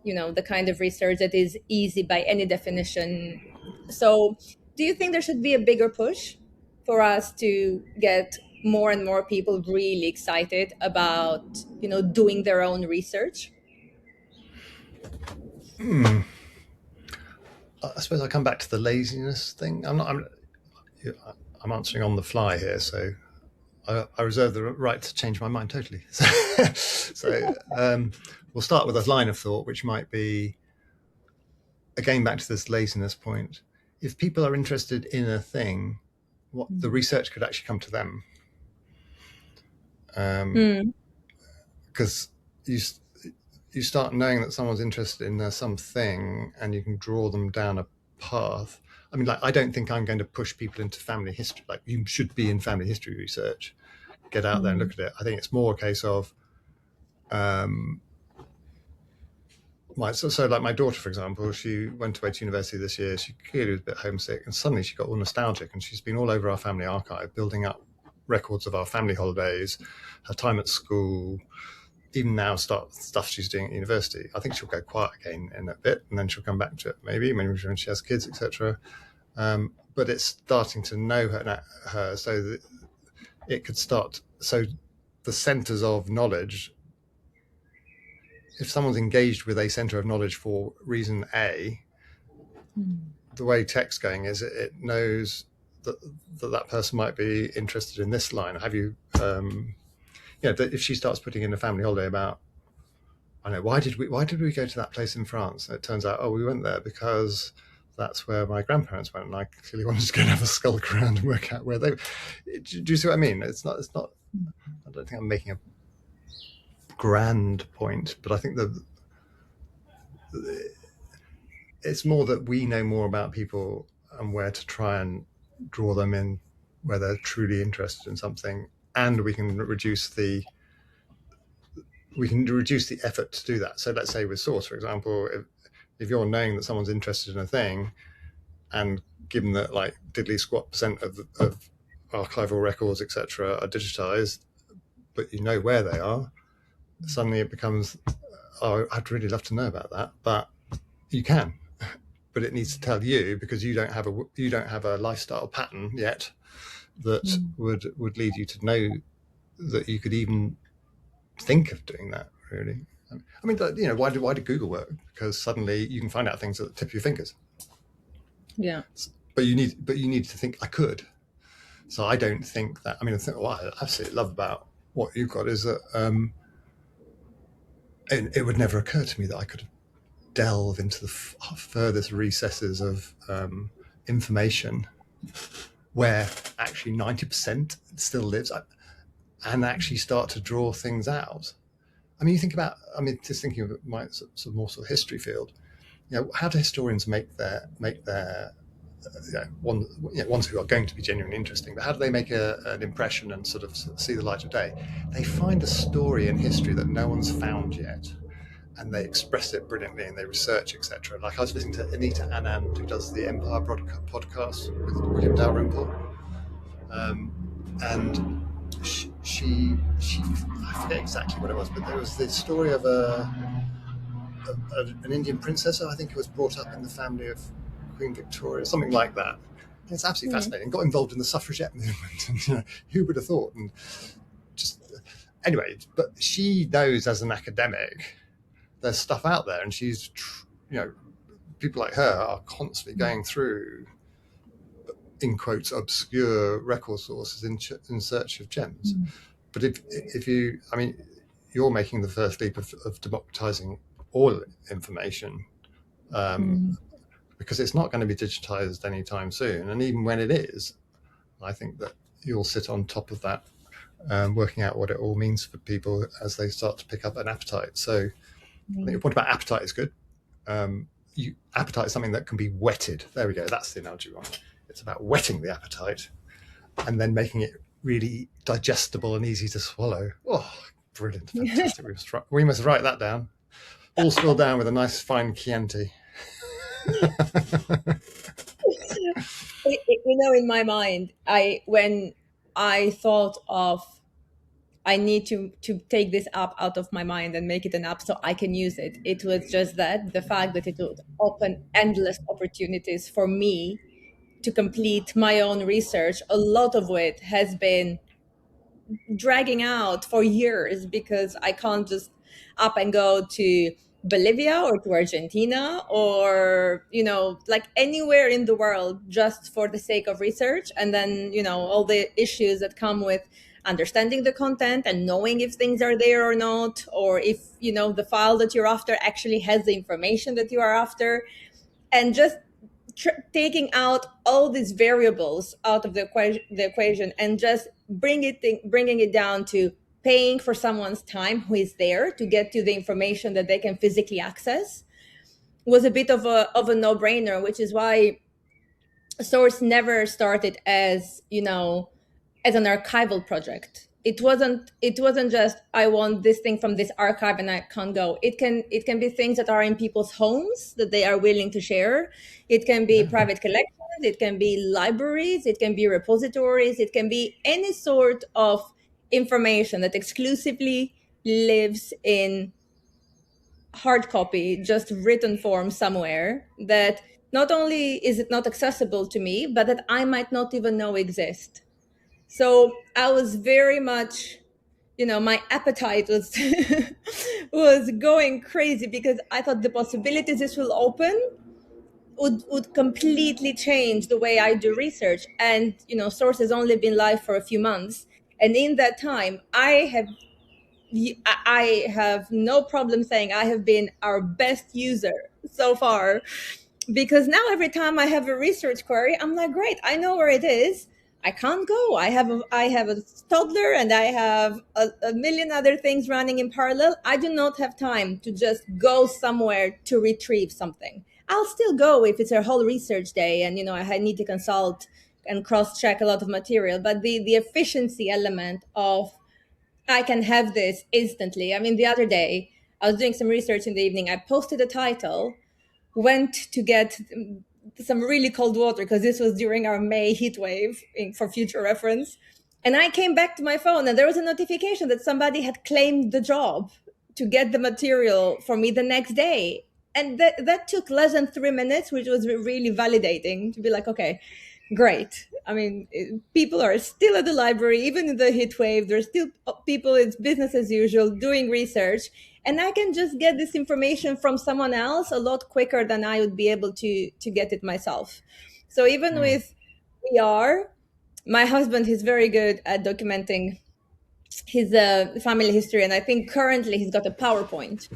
you know, the kind of research that is easy by any definition. So do you think there should be a bigger push for us to get more and more people really excited about, you know, doing their own research? I suppose I come back to the laziness thing. I'm answering on the fly here, so I reserve the right to change my mind totally. We'll start with a line of thought, which might be, again, back to this laziness point. If people are interested in a thing, what the research could actually come to them, because you start knowing that someone's interested in something, and you can draw them down a path. I mean, like, I don't think I'm going to push people into family history. Like, you should be in family history research. Get out there and look at it. I think it's more a case of, so like my daughter, for example, she went away to university this year. She clearly was a bit homesick, and suddenly she got all nostalgic, and she's been all over our family archive, building up records of our family holidays, her time at school, even now stuff she's doing at university. I think she'll go quiet again in a bit, and then she'll come back to it maybe when she has kids, etc. But it's starting to know her so that it could start. So the centers of knowledge, if someone's engaged with a center of knowledge for reason A, the way tech's going is it knows that person might be interested in this line. Have you, if she starts putting in a family holiday about, I know, why did we go to that place in France? And it turns out, we went there because that's where my grandparents went, and I clearly wanted to go and have a skulk around and work out where they. Do you see what I mean? It's not. I don't think I'm making a grand point, but I think it's more that we know more about people and where to try and draw them in where they're truly interested in something, and we can reduce the effort to do that. So let's say with Source, for example, if you're knowing that someone's interested in a thing, and given that like diddly squat percent of archival records, etc., are digitized, but you know where they are, suddenly it becomes, I'd really love to know about that, but you can, but it needs to tell you, because you don't have a lifestyle pattern yet that would lead you to know that you could even think of doing that. Really, I mean, why did Google work? Because suddenly you can find out things at the tip of your fingers. Yeah, but you need to think, I could. So I don't think that. I mean, what I absolutely love about what you've got is that it would never occur to me that I could delve into the furthest recesses of information where actually 90% still lives, and actually start to draw things out. I mean, you think about, just thinking of my more sort of history field, how do historians make their ones who are going to be genuinely interesting, but how do they make an impression and sort of see the light of day? They find a story in history that no one's found yet, and they express it brilliantly and they research, etc. Like I was listening to Anita Anand, who does the Empire podcast with William Dalrymple, and she I forget exactly what it was, but there was the story of an Indian princess, I think, who was brought up in the family of Queen Victoria, something like that. It's absolutely fascinating. Got involved in the suffragette movement, and who would have thought? And just anyway, but she knows as an academic, there's stuff out there, and she's, people like her are constantly going through, in quotes, obscure record sources in search of gems. But if you, I mean, you're making the first leap of democratizing all information, because it's not going to be digitized anytime soon. And even when it is, I think that you'll sit on top of that, working out what it all means for people as they start to pick up an appetite. So I think your point about appetite is good. Appetite is something that can be whetted. There we go. That's the analogy one. It's about whetting the appetite and then making it really digestible and easy to swallow. Oh, brilliant. Fantastic. We must write that down. All spilled down with a nice fine Chianti. In my mind, when I thought of I need to take this app out of my mind and make it an app so I can use it. It was just that the fact that it would open endless opportunities for me to complete my own research. A lot of it has been dragging out for years because I can't just up and go to Bolivia or to Argentina or, like anywhere in the world just for the sake of research. And then, all the issues that come with understanding the content and knowing if things are there or not, or if, the file that you're after actually has the information that you are after. And just taking out all these variables out of the equation and just bringing it down to paying for someone's time who is there to get to the information that they can physically access was a bit of a no-brainer, which is why Source never started as as an archival project. It wasn't just I want this thing from this archive and I can't go. It can be things that are in people's homes that they are willing to share. It can be private collections, it can be libraries, it can be repositories, it can be any sort of information that exclusively lives in hard copy, just written form somewhere, that not only is it not accessible to me, but that I might not even know exist. So I was very much, my appetite was was going crazy because I thought the possibilities this will open would completely change the way I do research. And Source has only been live for a few months, and in that time, I have no problem saying I have been our best user so far, because now every time I have a research query, I'm like, great, I know where it is. I can't go. I have a toddler and I have a million other things running in parallel. I do not have time to just go somewhere to retrieve something. I'll still go if it's a whole research day and I need to consult and cross-check a lot of material. But the efficiency element of I can have this instantly. I mean, the other day I was doing some research in the evening. I posted a title, went to get some really cold water because this was during our May heat wave for future reference. And I came back to my phone and there was a notification that somebody had claimed the job to get the material for me the next day. And that took less than 3 minutes, which was really validating to be like, okay, great. I mean, people are still at the library, even in the heat wave. There's still people, it's business as usual, doing research. And I can just get this information from someone else a lot quicker than I would be able to get it myself. So even with VR, my husband is very good at documenting his family history. And I think currently he's got a PowerPoint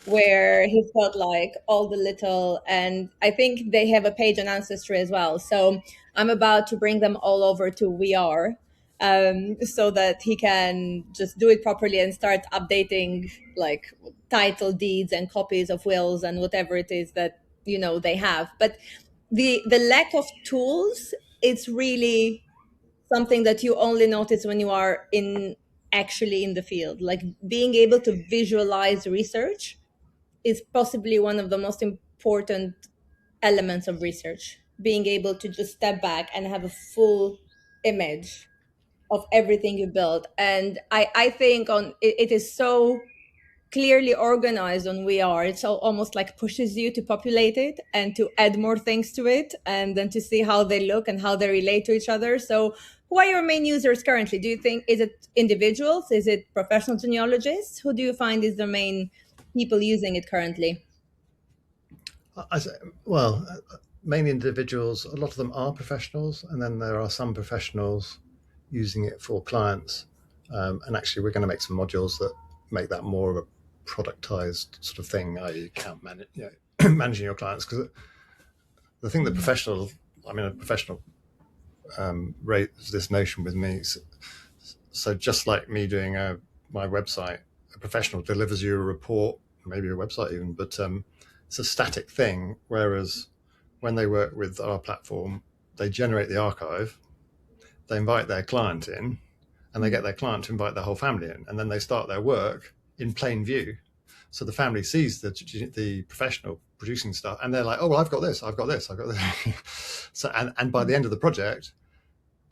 where he's got like all the little, and I think they have a page on Ancestry as well. So I'm about to bring them all over to weare, so that he can just do it properly and start updating like title deeds and copies of wills and whatever it is that they have. But the lack of tools, it's really something that you only notice when you are actually in the field, like being able to visualize research is possibly one of the most important elements of research, being able to just step back and have a full image of everything you build. And I think it is so clearly organized on We Are. It's almost like pushes you to populate it and to add more things to it, and then to see how they look and how they relate to each other. So who are your main users currently? Do you think, is it individuals? Is it professional genealogists? Who do you find is the main people using it currently? I say, well, mainly individuals. A lot of them are professionals, and then there are some professionals using it for clients. And actually, we're going to make some modules that make that more of a productized sort of thing, i.e., account manage, managing your clients. Because the thing that a professional raised this notion with me. So just like me doing my website, a professional delivers you a report, maybe a website even, but it's a static thing. Whereas when they work with our platform, they generate the archive, they invite their client in, and they get their client to invite their whole family in, and then they start their work in plain view. So the family sees the professional producing stuff, and they're like, "Oh, well, I've got this, I've got this, I've got this." So and by the end of the project,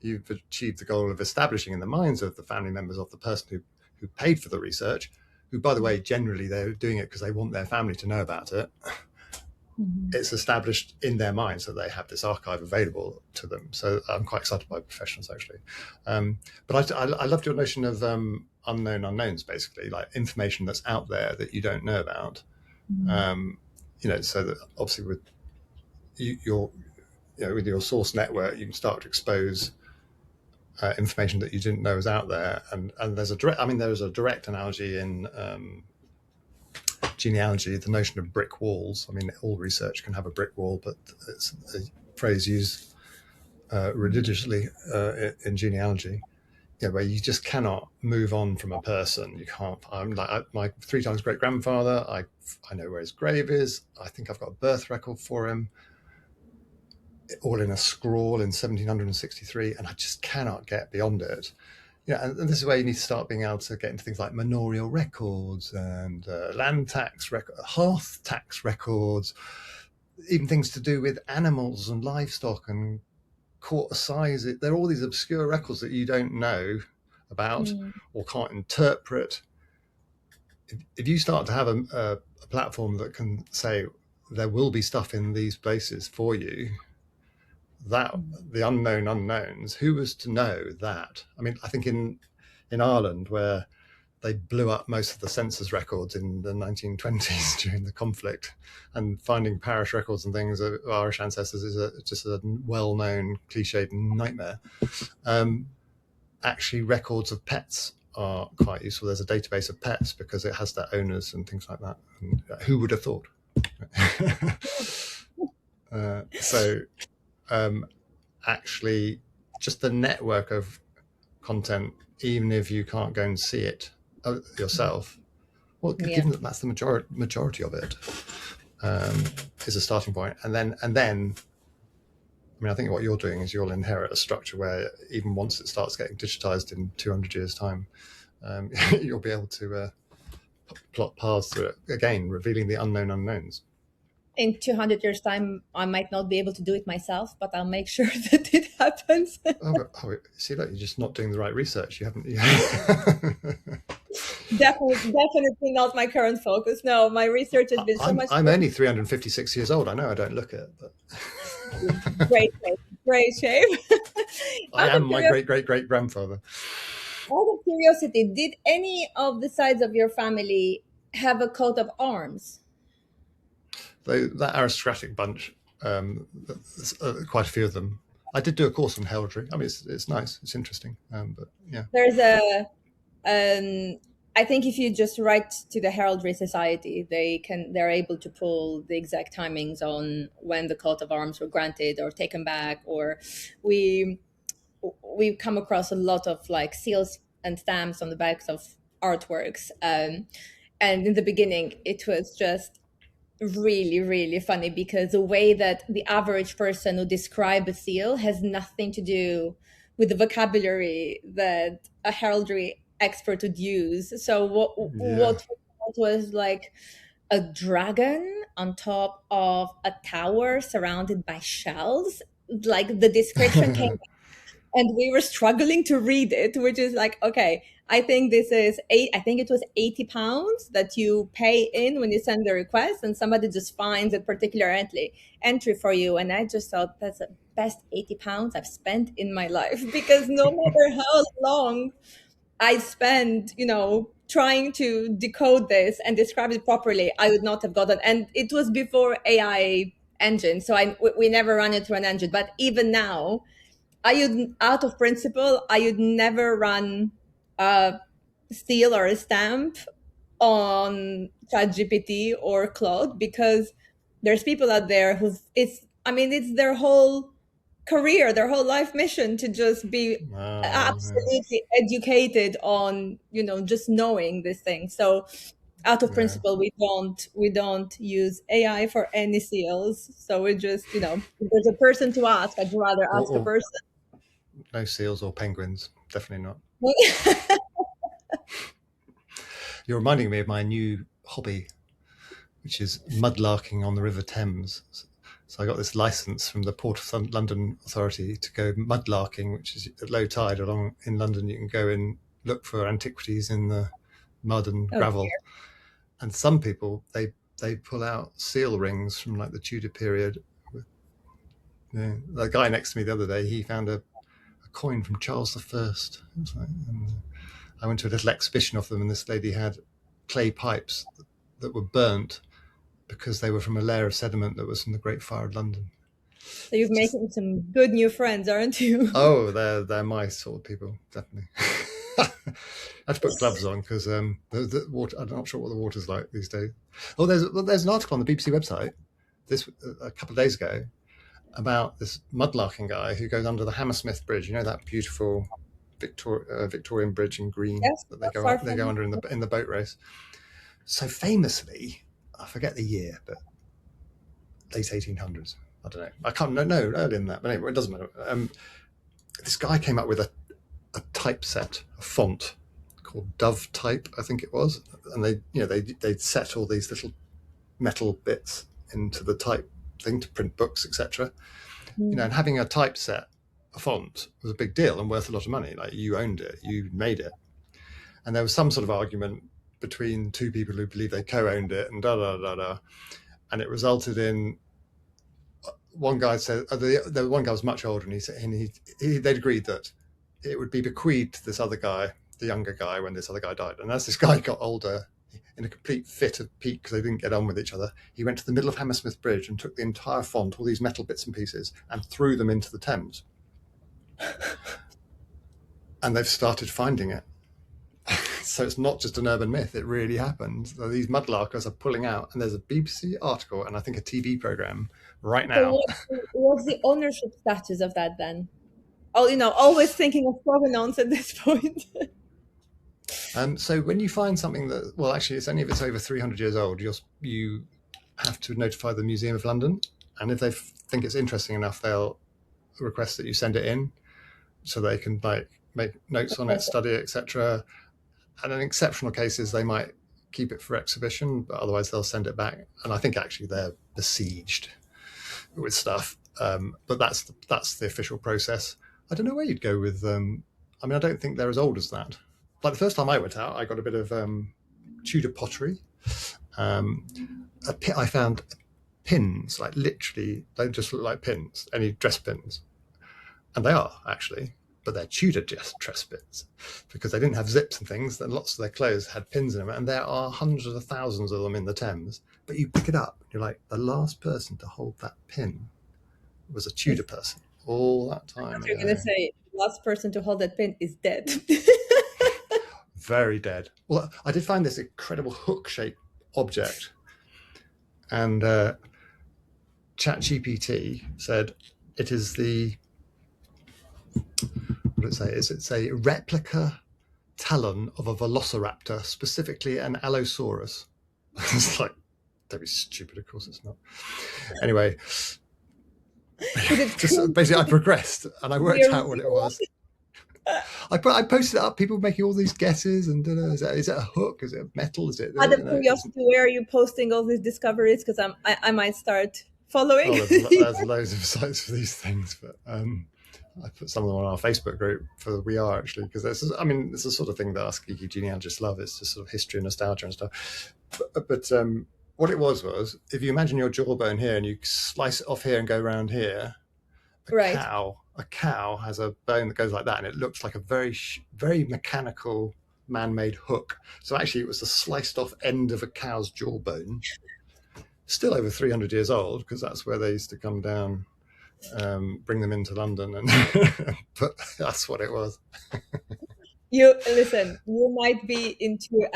you've achieved the goal of establishing in the minds of the family members of the person who paid for the research, who, by the way, generally they're doing it because they want their family to know about it. It's established in their minds that they have this archive available to them. So I'm quite excited by professionals, actually. But I loved your notion of unknown unknowns, basically, like information that's out there that you don't know about. So that obviously with with your source network, you can start to expose information that you didn't know was out there. And there's a direct analogy in genealogy, the notion of brick walls. I mean, all research can have a brick wall, but it's a phrase used religiously in genealogy, where you just cannot move on from a person. You can't. I'm like my 3 times great grandfather. I know where his grave is. I think I've got a birth record for him, all in a scrawl in 1763, and I just cannot get beyond it. And this is where you need to start being able to get into things like manorial records and land tax hearth tax records, even things to do with animals and livestock and court assizes. There are all these obscure records that you don't know about or can't interpret. If you start to have a platform that can say there will be stuff in these places for you, that the unknown unknowns, who was to know that? I mean, I think in Ireland, where they blew up most of the census records in the 1920s during the conflict, and finding parish records and things of Irish ancestors is just a well-known cliched nightmare. Actually, records of pets are quite useful. There's a database of pets because it has their owners and things like that. And who would have thought? Actually, just the network of content, even if you can't go and see it yourself, well, given that that's the majority of it, is a starting point. And then, I mean, I think what you're doing is you'll inherit a structure where even once it starts getting digitized in 200 years' time, you'll be able to plot paths through it, again, revealing the unknown unknowns. In 200 years' time, I might not be able to do it myself, but I'll make sure that it happens. See, look, you're just not doing the right research. You haven't. Definitely not my current focus. No, my research has been so much. I'm only 356 years old. I know I don't look it, but great shape. I am my great grandfather. Out of curiosity, did any of the sides of your family have a coat of arms? That aristocratic bunch, quite a few of them. I did do a course on heraldry. I mean, it's nice, it's interesting, but yeah. There's I think if you just write to the Heraldry Society, they're able to pull the exact timings on when the coat of arms were granted or taken back. Or we've come across a lot of like seals and stamps on the backs of artworks, and in the beginning it was just really, really funny because the way that the average person would describe a seal has nothing to do with the vocabulary that a heraldry expert would use. So what was like a dragon on top of a tower surrounded by shells. Like the description came, and we were struggling to read it, which is like, okay, I think this is I think it was £80 that you pay in when you send the request, and somebody just finds a particular entry for you. And I just thought that's the best £80 I've spent in my life, because no matter how long I spent, trying to decode this and describe it properly, I would not have gotten. And it was before AI engine, so we never run it through an engine. But even now, out of principle, I would never run a seal or a stamp on ChatGPT or Claude, because there's people out there it's their whole career, their whole life mission to just be absolutely educated on, just knowing this thing. So out of principle, we don't use AI for any seals. So we just, if there's a person to ask, I'd rather ask a person. No seals or penguins, definitely not. You're reminding me of my new hobby, which is mudlarking on the River Thames. So I got this license from the Port of London Authority to go mudlarking, which is at low tide along in London. You can go and look for antiquities in the mud and gravel. Dear. And some people, they pull out seal rings from like the Tudor period. The guy next to me the other day, he found a coin from Charles I. And I went to a little exhibition of them, and this lady had clay pipes that were burnt because they were from a layer of sediment that was from the Great Fire of London. So you're making some good new friends, aren't you? Oh, they're my sort of people, definitely. I have to put gloves on because the water. I'm not sure what the water's like these days. Oh, there's an article on the BBC website a couple of days ago about this mudlarking guy who goes under the Hammersmith Bridge. You know, that beautiful Victorian bridge in green that they go under in the boat race. So famously, I forget the year, but late 1800s. I don't know. I can't no earlier than that. But anyway, it doesn't matter. This guy came up with a typeset, a font called Dove Type, I think it was, and they'd set all these little metal bits into the type thing to print books, etc. And having a typeset, a font, was a big deal and worth a lot of money. Like, you owned it, you made it, and there was some sort of argument between two people who believe they co-owned it, and and it resulted in one guy said the one guy was much older, and he said they'd agreed that it would be bequeathed to this other guy, the younger guy, when this other guy died. And as this guy got older, in a complete fit of pique because they didn't get on with each other, he went to the middle of Hammersmith Bridge and took the entire font, all these metal bits and pieces, and threw them into the Thames. And they've started finding it. So it's not just an urban myth, it really happened. So these mudlarkers are pulling out, and there's a BBC article and I think a TV program right now. So what's the ownership status of that then? Oh, always thinking of provenance at this point. So when you find something that, well, actually, it's only if it's over 300 years old, you have to notify the Museum of London, and if they think it's interesting enough, they'll request that you send it in so they can make notes on it, study it, etc. And in exceptional cases, they might keep it for exhibition, but otherwise they'll send it back. And I think actually they're besieged with stuff, but that's the official process. I don't know where you'd go with them. I don't think they're as old as that. Like the first time I went out, I got a bit of Tudor pottery. I found pins, like literally, they just look like pins, any dress pins. And they are, actually, but they're Tudor dress pins because they didn't have zips and things. And lots of their clothes had pins in them. And there are hundreds of thousands of them in the Thames. But you pick it up, you're like, the last person to hold that pin was a Tudor person all that time. You're going to say, the last person to hold that pin is dead. Very dead. Well, I did find this incredible hook-shaped object, and ChatGPT said it is what did it say? It's a replica talon of a velociraptor, specifically an Allosaurus. It's like, don't be stupid, of course it's not. Anyway, just basically I progressed and I worked out what it was. I posted it up. People making all these guesses, and is it a hook? Is it metal? Is it? Out of It's, curiosity, where are you posting all these discoveries? Because I might start following. there's loads of sites for these things, but I put some of them on our Facebook group for We Are, actually, because it's the sort of thing that us geeky genealogists love. It's just sort of history and nostalgia and stuff. But what it was if you imagine your jawbone here and you slice it off here and go around here, Right. a cow has a bone that goes like that, and it looks like a very mechanical man-made hook. So actually, it was the sliced off end of a cow's jawbone, still over 300 years old, because that's where they used to come down, bring them into London, and but that's what it was. You listen, you might be into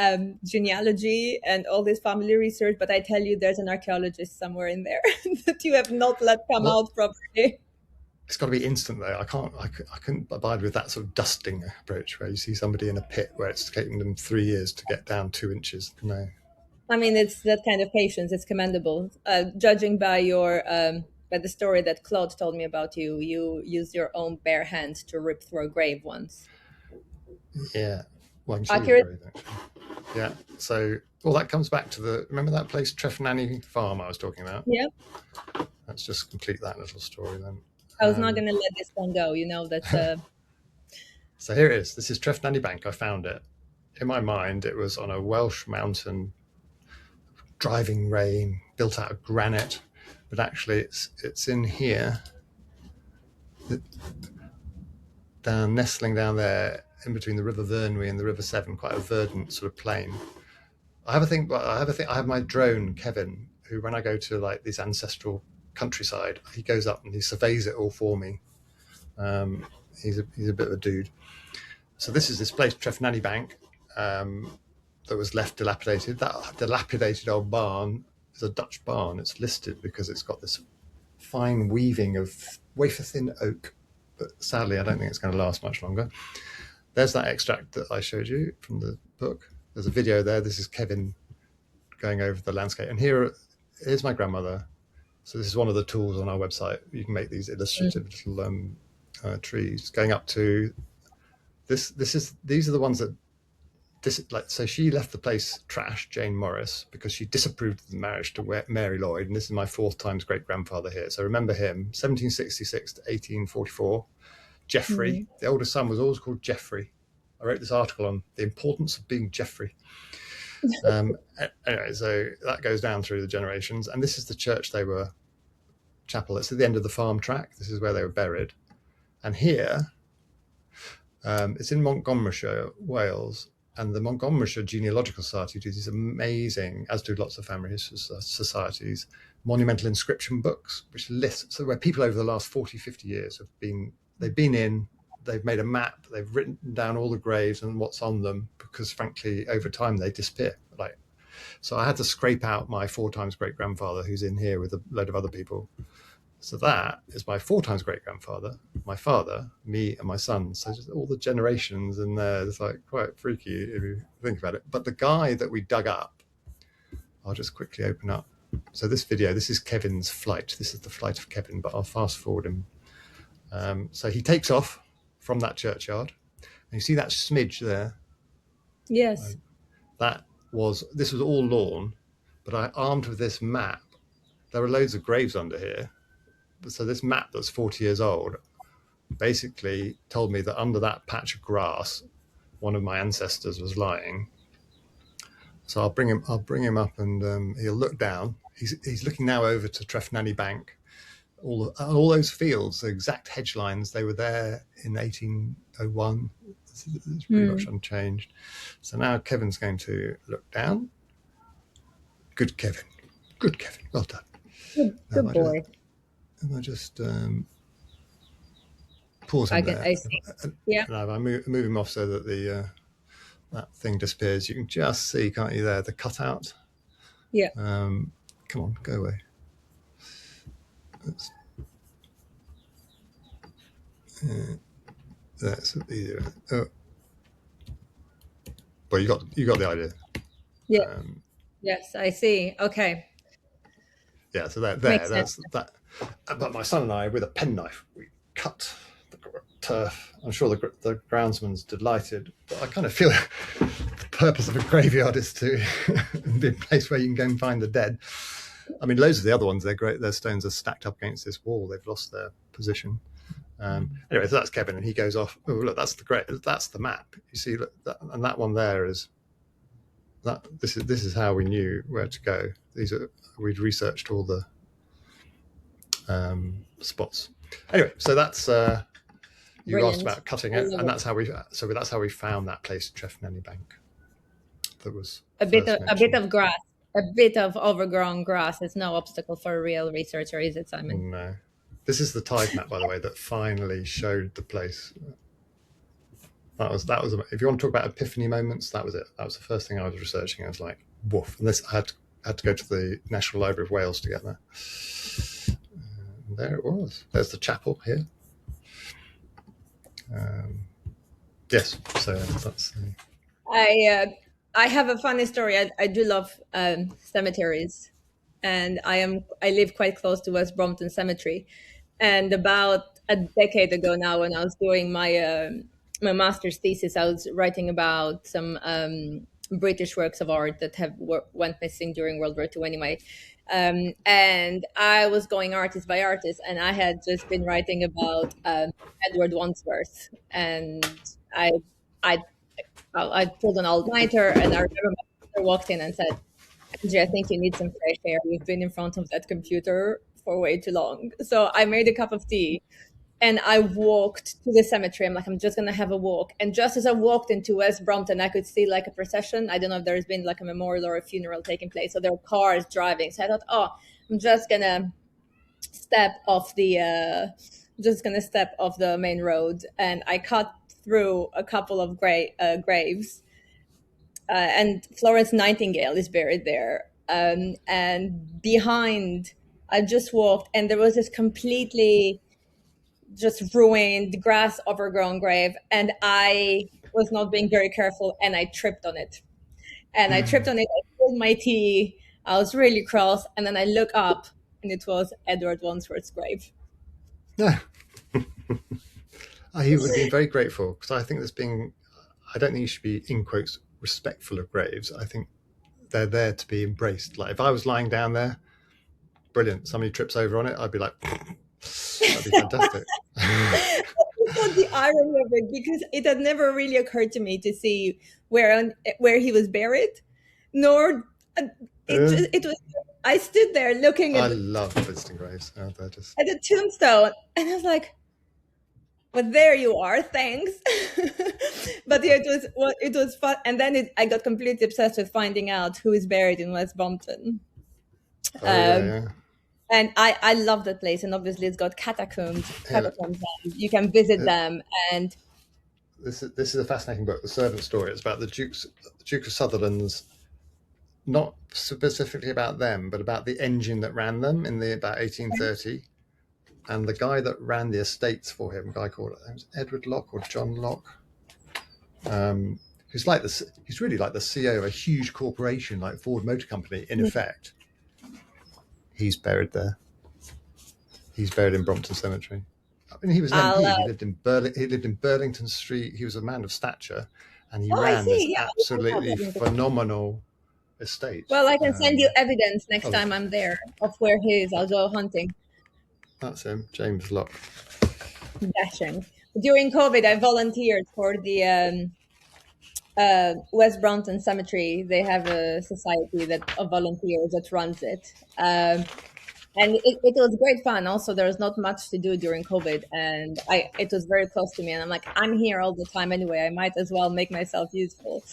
genealogy and all this family research, but I tell you, there's an archaeologist somewhere in there that you have not let come Well, out properly. it's got to be instant though. I couldn't abide with that sort of dusting approach where you see somebody in a pit where it's taken them 3 years to get down 2 inches. No. I mean, it's that kind of patience. It's commendable. Judging by your by the story that Claude told me about you, you used your own bare hands to rip through a grave once. Yeah. Well, I can show you the Accurate? grave actually. Yeah. So, well, that comes back to remember that place, Trefnani Farm, I was talking about? Yeah. Let's just complete that little story then. I was not going to let this one go. You know, that's So here it is. This is Trefnani Bank. I found it. In my mind, it was on a Welsh mountain, driving rain, built out of granite. But actually, it's in here, nestling down there, in between the River Vyrnwy and the River Severn, quite a verdant sort of plain. I have my drone, Kevin, who when I go to like these ancestral countryside, he goes up and he surveys it all for me. He's a bit of a dude. So this is this place, Trefnani Bank, that was left dilapidated. That dilapidated old barn is a Dutch barn. It's listed because it's got this fine weaving of wafer thin oak, but sadly I don't think it's going to last much longer. There's that extract that I showed you from the book. There's a video there. This is Kevin going over the landscape. And here's my grandmother. So this is one of the tools on our website. You can make these illustrative little trees going up to this. These are the ones that so she left the place trashed, Jane Morris, because she disapproved of the marriage to Mary Lloyd. And this is my fourth times great grandfather here. So remember him, 1766 to 1844. Geoffrey, the oldest son, was always called Geoffrey. I wrote this article on the importance of being Geoffrey. Anyway, so that goes down through the generations. And this is the church chapel. It's at the end of the farm track. This is where they were buried. And here, it's in Montgomeryshire, Wales. And the Montgomeryshire Genealogical Society do these amazing, as do lots of family history societies, monumental inscription books, which list, so where people over the last 40, 50 years they've made a map, they've written down all the graves and what's on them, because frankly, over time they disappear. So I had to scrape out my 4 times great grandfather, who's in here with a load of other people. So that is my 4 times great grandfather, my father, me, and my son. So just all the generations in there. It's like quite freaky if you think about it. But the guy that we dug up, I'll just quickly open up. So this is Kevin's flight. This is the flight of Kevin, but I'll fast forward him. So he takes off from that churchyard. And you see that smidge there? yes. This was all lawn, but I armed with this map. There are loads of graves under here. So this map that's 40 years old basically told me that under that patch of grass, one of my ancestors was lying. So I'll bring him up, and he'll look down. He's looking now over to Trefnani Bank. All those fields, the exact hedge lines, they were there in 1801. It's pretty much unchanged. So now Kevin's going to look down. Good Kevin. Well done. Good boy. And I just pause him there. I see. Yeah. And I move him off so that that thing disappears. You can just see, can't you, there, the cutout? Yeah. Come on, go away. That's easier. Oh. Well, you got the idea. Yeah. Yes, I see. Okay. Yeah, so that's Makes sense. that. But my son and I, with a penknife, we cut the turf. I'm sure the groundsman's delighted, but I kind of feel the purpose of a graveyard is to be a place where you can go and find the dead. I mean, loads of the other ones, they're great. Their stones are stacked up against this wall. They've lost their position. Anyway, so that's Kevin, and he goes off. Oh, look, that's the map. You see, look, and that one there is that. This is how we knew where to go. We'd researched all the spots. Anyway, so that's you Brilliant. asked about cutting it, and that's how we found that place in Trefnelly Bank. That was a bit of grass, a bit of overgrown grass is no obstacle for a real researcher, is it, Simon? No. This is the tide map, by the way, that finally showed the place. That was. If you want to talk about epiphany moments, that was it. That was the first thing I was researching. I was like, woof! And this, I had to go to the National Library of Wales to get there. And there it was. There's the chapel here. Yes. So that's. I have a funny story. I do love cemeteries, and I live quite close to West Brompton Cemetery. And about a decade ago now, when I was doing my master's thesis, I was writing about some British works of art that went missing during World War II anyway. And I was going artist by artist, and I had just been writing about Edward Wandsworth. And I pulled an all-nighter, and I remember my sister walked in and said, Angie, I think you need some fresh air. You've been in front of that computer for way too long. So I made a cup of tea and I walked to the cemetery. I'm like, I'm just going to have a walk. And just as I walked into West Brompton, I could see like a procession. I don't know if there's been like a memorial or a funeral taking place. So there were cars driving. So I thought, oh, I'm just going to step off the main road. And I cut through a couple of graves. And Florence Nightingale is buried there. And behind, I just walked, and there was this completely just ruined, grass overgrown grave, and I was not being very careful, and I tripped on it. I pulled my tea, I was really cross, and then I look up, and it was Edward Wandsworth's grave. Yeah. He would be very grateful, because I think I don't think you should be, in quotes, respectful of graves. I think they're there to be embraced. Like if I was lying down there, brilliant, somebody trips over on it, I'd be like, that'd be fantastic. That's the irony of it, because it had never really occurred to me to see where he was buried, nor it was. I stood there looking I love visiting graves. Oh, they're just at the tombstone, and I was like, "But there you are, thanks." But yeah, it was fun, and then I got completely obsessed with finding out who is buried in West Brompton. yeah. And I love that place, and obviously it's got catacombs. You can visit them, and this is a fascinating book, The Servant Story. It's about the Duke of Sutherland's, not specifically about them, but about the engine that ran them in about 1830, and the guy that ran the estates for him, a guy called Edward Locke or John Locke, who's really like the CEO of a huge corporation like Ford Motor Company in effect. He's buried there. He's buried in Brompton Cemetery. I mean, he was an MP. He lived in Burlington Street. He was a man of stature, and he ran this absolutely phenomenal estate. Well, I can send you evidence next time I'm there of where he is. I'll go hunting. That's him, James Locke. Dashing. During COVID, I volunteered for the West Brompton Cemetery. They have a society of volunteers that runs it. And it was great fun. Also, there was not much to do during COVID, and it was very close to me. And I'm like, I'm here all the time anyway. I might as well make myself useful.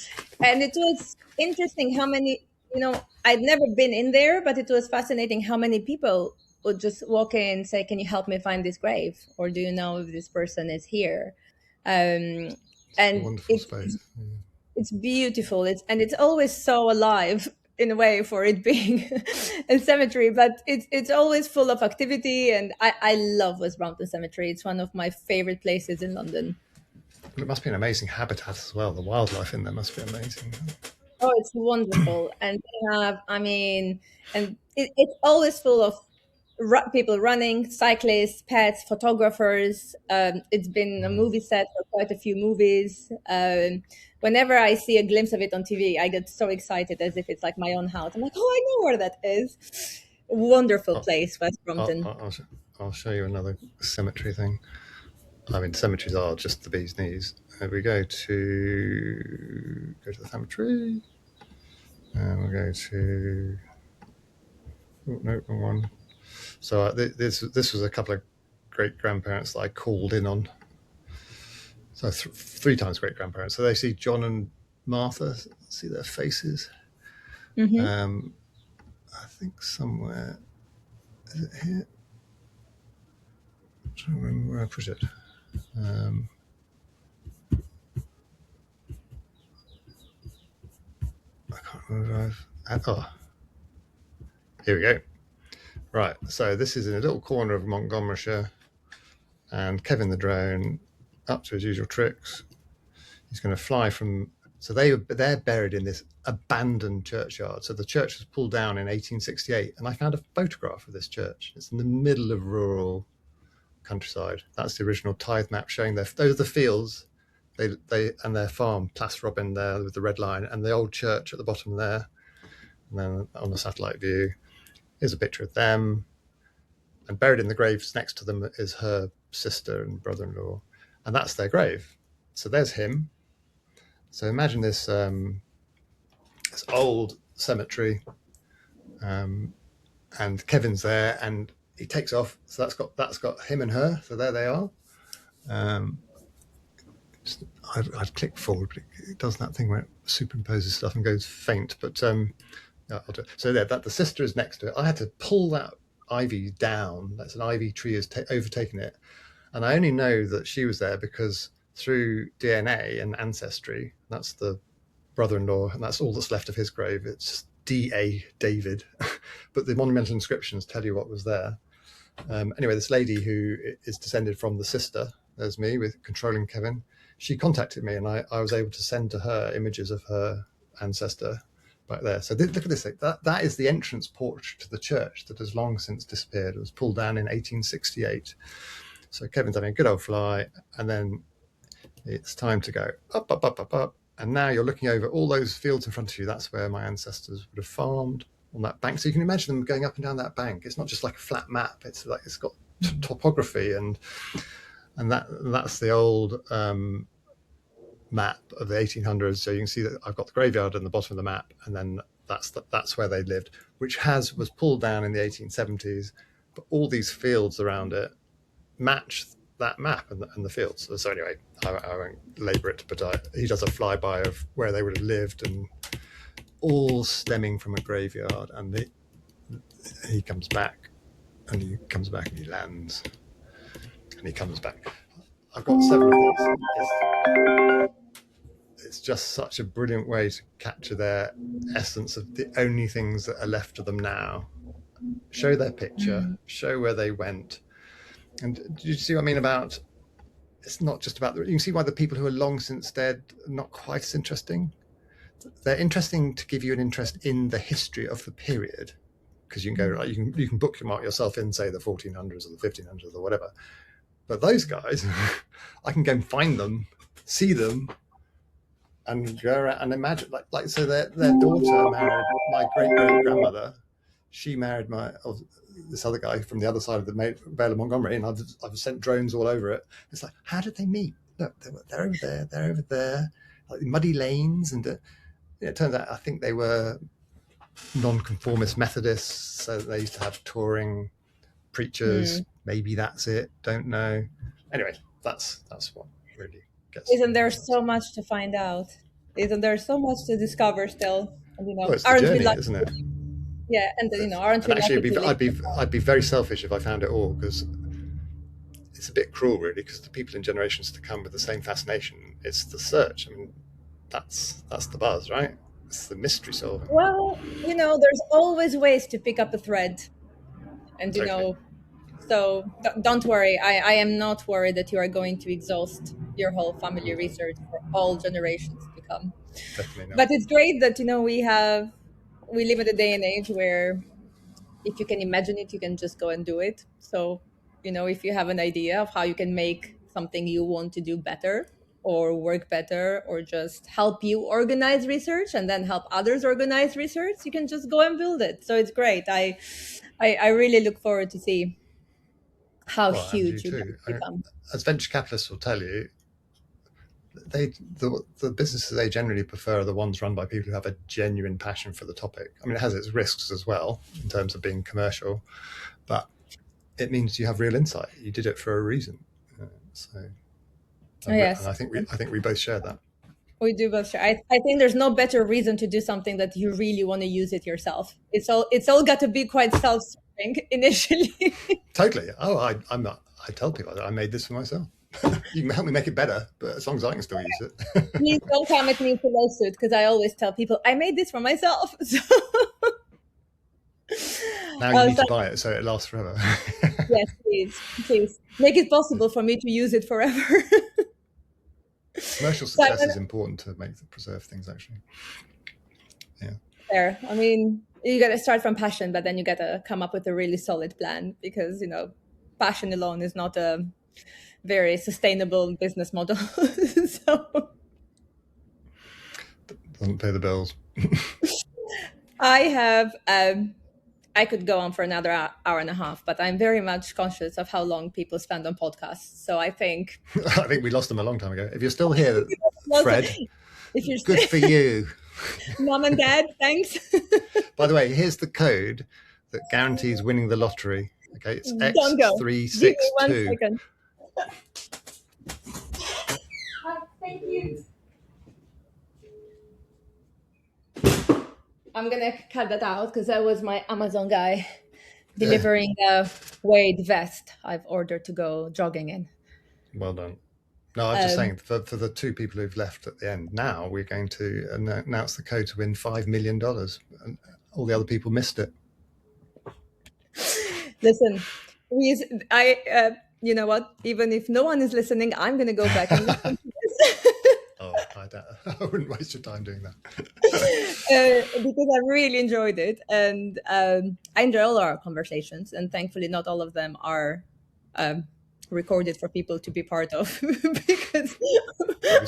And it was interesting how many, I'd never been in there, but it was fascinating how many people would just walk in and say, "Can you help me find this grave? Or do you know if this person is here?" And a wonderful space. It's beautiful. It's always so alive in a way for it being a cemetery, but it's always full of activity. And I love West Brompton Cemetery. It's one of my favorite places in London. It must be an amazing habitat as well. The wildlife in there must be amazing. Oh, it's wonderful. And they have, and it's always full of people running, cyclists, pets, photographers. It's been a movie set for quite a few movies. Whenever I see a glimpse of it on TV, I get so excited as if it's like my own house. I'm like, oh, I know where that is. Wonderful I'll, place, West I'll, Brompton. I'll, I'll show you another cemetery thing. I mean, cemeteries are just the bee's knees. We go to the cemetery, and we'll go to no, wrong one. So this was a couple of great grandparents that I called in on. So three times great grandparents. So they see John and Martha, see their faces. Mm-hmm. I think somewhere, is it here? I'm trying to remember where I put it. I can't remember. Here we go. Right, so this is in a little corner of Montgomeryshire, and Kevin the drone, up to his usual tricks, he's going to fly from. So they're buried in this abandoned churchyard. So the church was pulled down in 1868, and I found a photograph of this church. It's in the middle of rural countryside. That's the original tithe map showing those are the fields, they and their farm, Plas Robin there with the red line, and the old church at the bottom there. And then on the satellite view, here's a picture of them. And buried in the graves next to them is her sister and brother-in-law, and that's their grave. So there's him. So imagine this this old cemetery, and Kevin's there, and he takes off. So that's got him and her. So there they are. I'd click forward, but it does that thing where it superimposes stuff and goes faint. But yeah, I'll do it. So there, that the sister is next to it. I had to pull that ivy down. That's an ivy tree has overtaken it, and I only know that she was there because through DNA and ancestry, that's the brother-in-law, and that's all that's left of his grave. It's D.A. David, but the monumental inscriptions tell you what was there. Anyway, this lady who is descended from the sister, there's me with controlling Kevin. She contacted me, and I was able to send to her images of her ancestor back there. So look at this thing. That is the entrance porch to the church that has long since disappeared. It was pulled down in 1868. So Kevin's having a good old fly, and then it's time to go up, up, up, up, up. And now you're looking over all those fields in front of you. That's where my ancestors would have farmed on that bank. So you can imagine them going up and down that bank. It's not just like a flat map. It's like it's got topography, and that's the old map of the 1800s. So you can see that I've got the graveyard in the bottom of the map, and then that's where they lived, which was pulled down in the 1870s. But all these fields around it match that map and the fields. So anyway, I won't labour it, but he does a flyby of where they would have lived, and all stemming from a graveyard. And he comes back, and he comes back, and he lands, and he comes back. I've got 7 of these. It's just such a brilliant way to capture their essence of the only things that are left of them now. Show their picture, show where they went. And do you see what I mean about, it's not just about, you can see why the people who are long since dead are not quite as interesting. They're interesting to give you an interest in the history of the period, because you can go, like, you can bookmark yourself in, say, the 1400s or the 1500s or whatever. But those guys, I can go and find them, see them, and go around and imagine, like so their daughter married my great-great-grandmother. She married this other guy from the other side of the Vale of Montgomery, and I've sent drones all over it. It's like, how did they meet? Look, they're over there, like muddy lanes, and it turns out I think they were non-conformist Methodists, so they used to have touring preachers. Maybe that's it. Don't know. Anyway, that's what really gets. Isn't there so much to find out? Isn't there so much to discover still? And, well, it's the journey, isn't it? Yeah, and aren't we actually, lucky I'd be very selfish if I found it all, because it's a bit cruel, really, because the people in generations to come with the same fascination. It's the search. I mean, that's the buzz, right? It's the mystery solving. Well, there's always ways to pick up a thread, and Totally. so don't worry. I am not worried that you are going to exhaust your whole family research for all generations to come. Definitely not. But it's great that we live in a day and age where if you can imagine it, you can just go and do it. So, if you have an idea of how you can make something you want to do better or work better or just help you organize research and then help others organize research, you can just go and build it. So it's great. I really look forward to see how Well, and you huge you guys too. become. As venture capitalists will tell you, the businesses they generally prefer are the ones run by people who have a genuine passion for the topic. I mean, it has its risks as well in terms of being commercial, but it means you have real insight. You did it for a reason. Yes, and I think we both share that. we do both share. I think there's no better reason to do something that you really want to use it yourself. It's all got to be quite self-serving initially. Totally. Oh, I'm not. I tell people that I made this for myself. You can help me make it better, but as long as I can still use it. Please don't come at me for lawsuit, because I always tell people I made this for myself. Now you need to buy it so it lasts forever. Yes, please make it possible for me to use it forever. Commercial success is important to preserve things, actually. Yeah. Fair. I mean, you got to start from passion, but then you got to come up with a really solid plan, because passion alone is not a very sustainable business model. So Doesn't pay the bills. I could go on for another hour and a half, but I'm very much conscious of how long people spend on podcasts. So I think we lost them a long time ago. If you're still here, Fred, if you're good for you. Mom and Dad, thanks. By the way, here's the code that guarantees winning the lottery. Okay, it's X362. Give me 1 second. Thank you. I'm gonna cut that out because that was my Amazon guy delivering a Wade vest I've ordered to go jogging in. Well done. No, I'm just saying for the two people who've left at the end, now we're going to announce the code to win $5 million. And all the other people missed it. Listen, you know what? Even if no one is listening, I'm going to go back and listen to this. Oh, I wouldn't waste your time doing that. Because I really enjoyed it. And I enjoy all our conversations. And thankfully, not all of them are recorded for people to be part of, because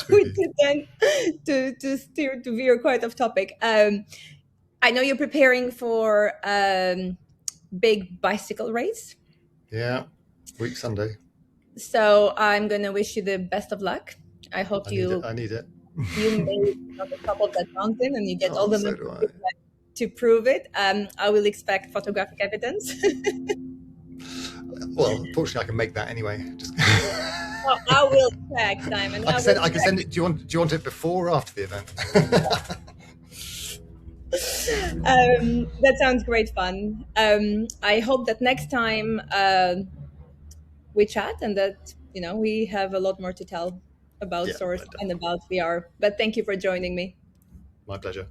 we tend to veer quite off topic. I know you're preparing for big bicycle race. Yeah, week Sunday. So I'm going to wish you the best of luck. I hope I need it. You made it on the top of that mountain and you get all the money to prove it. I will expect photographic evidence. Well, unfortunately, I can make that anyway. Well, I will check, Simon. I can send it. Do you want it before or after the event? That sounds great fun. I hope that next time we chat and that we have a lot more to tell about Source and about VR. But thank you for joining me. My pleasure.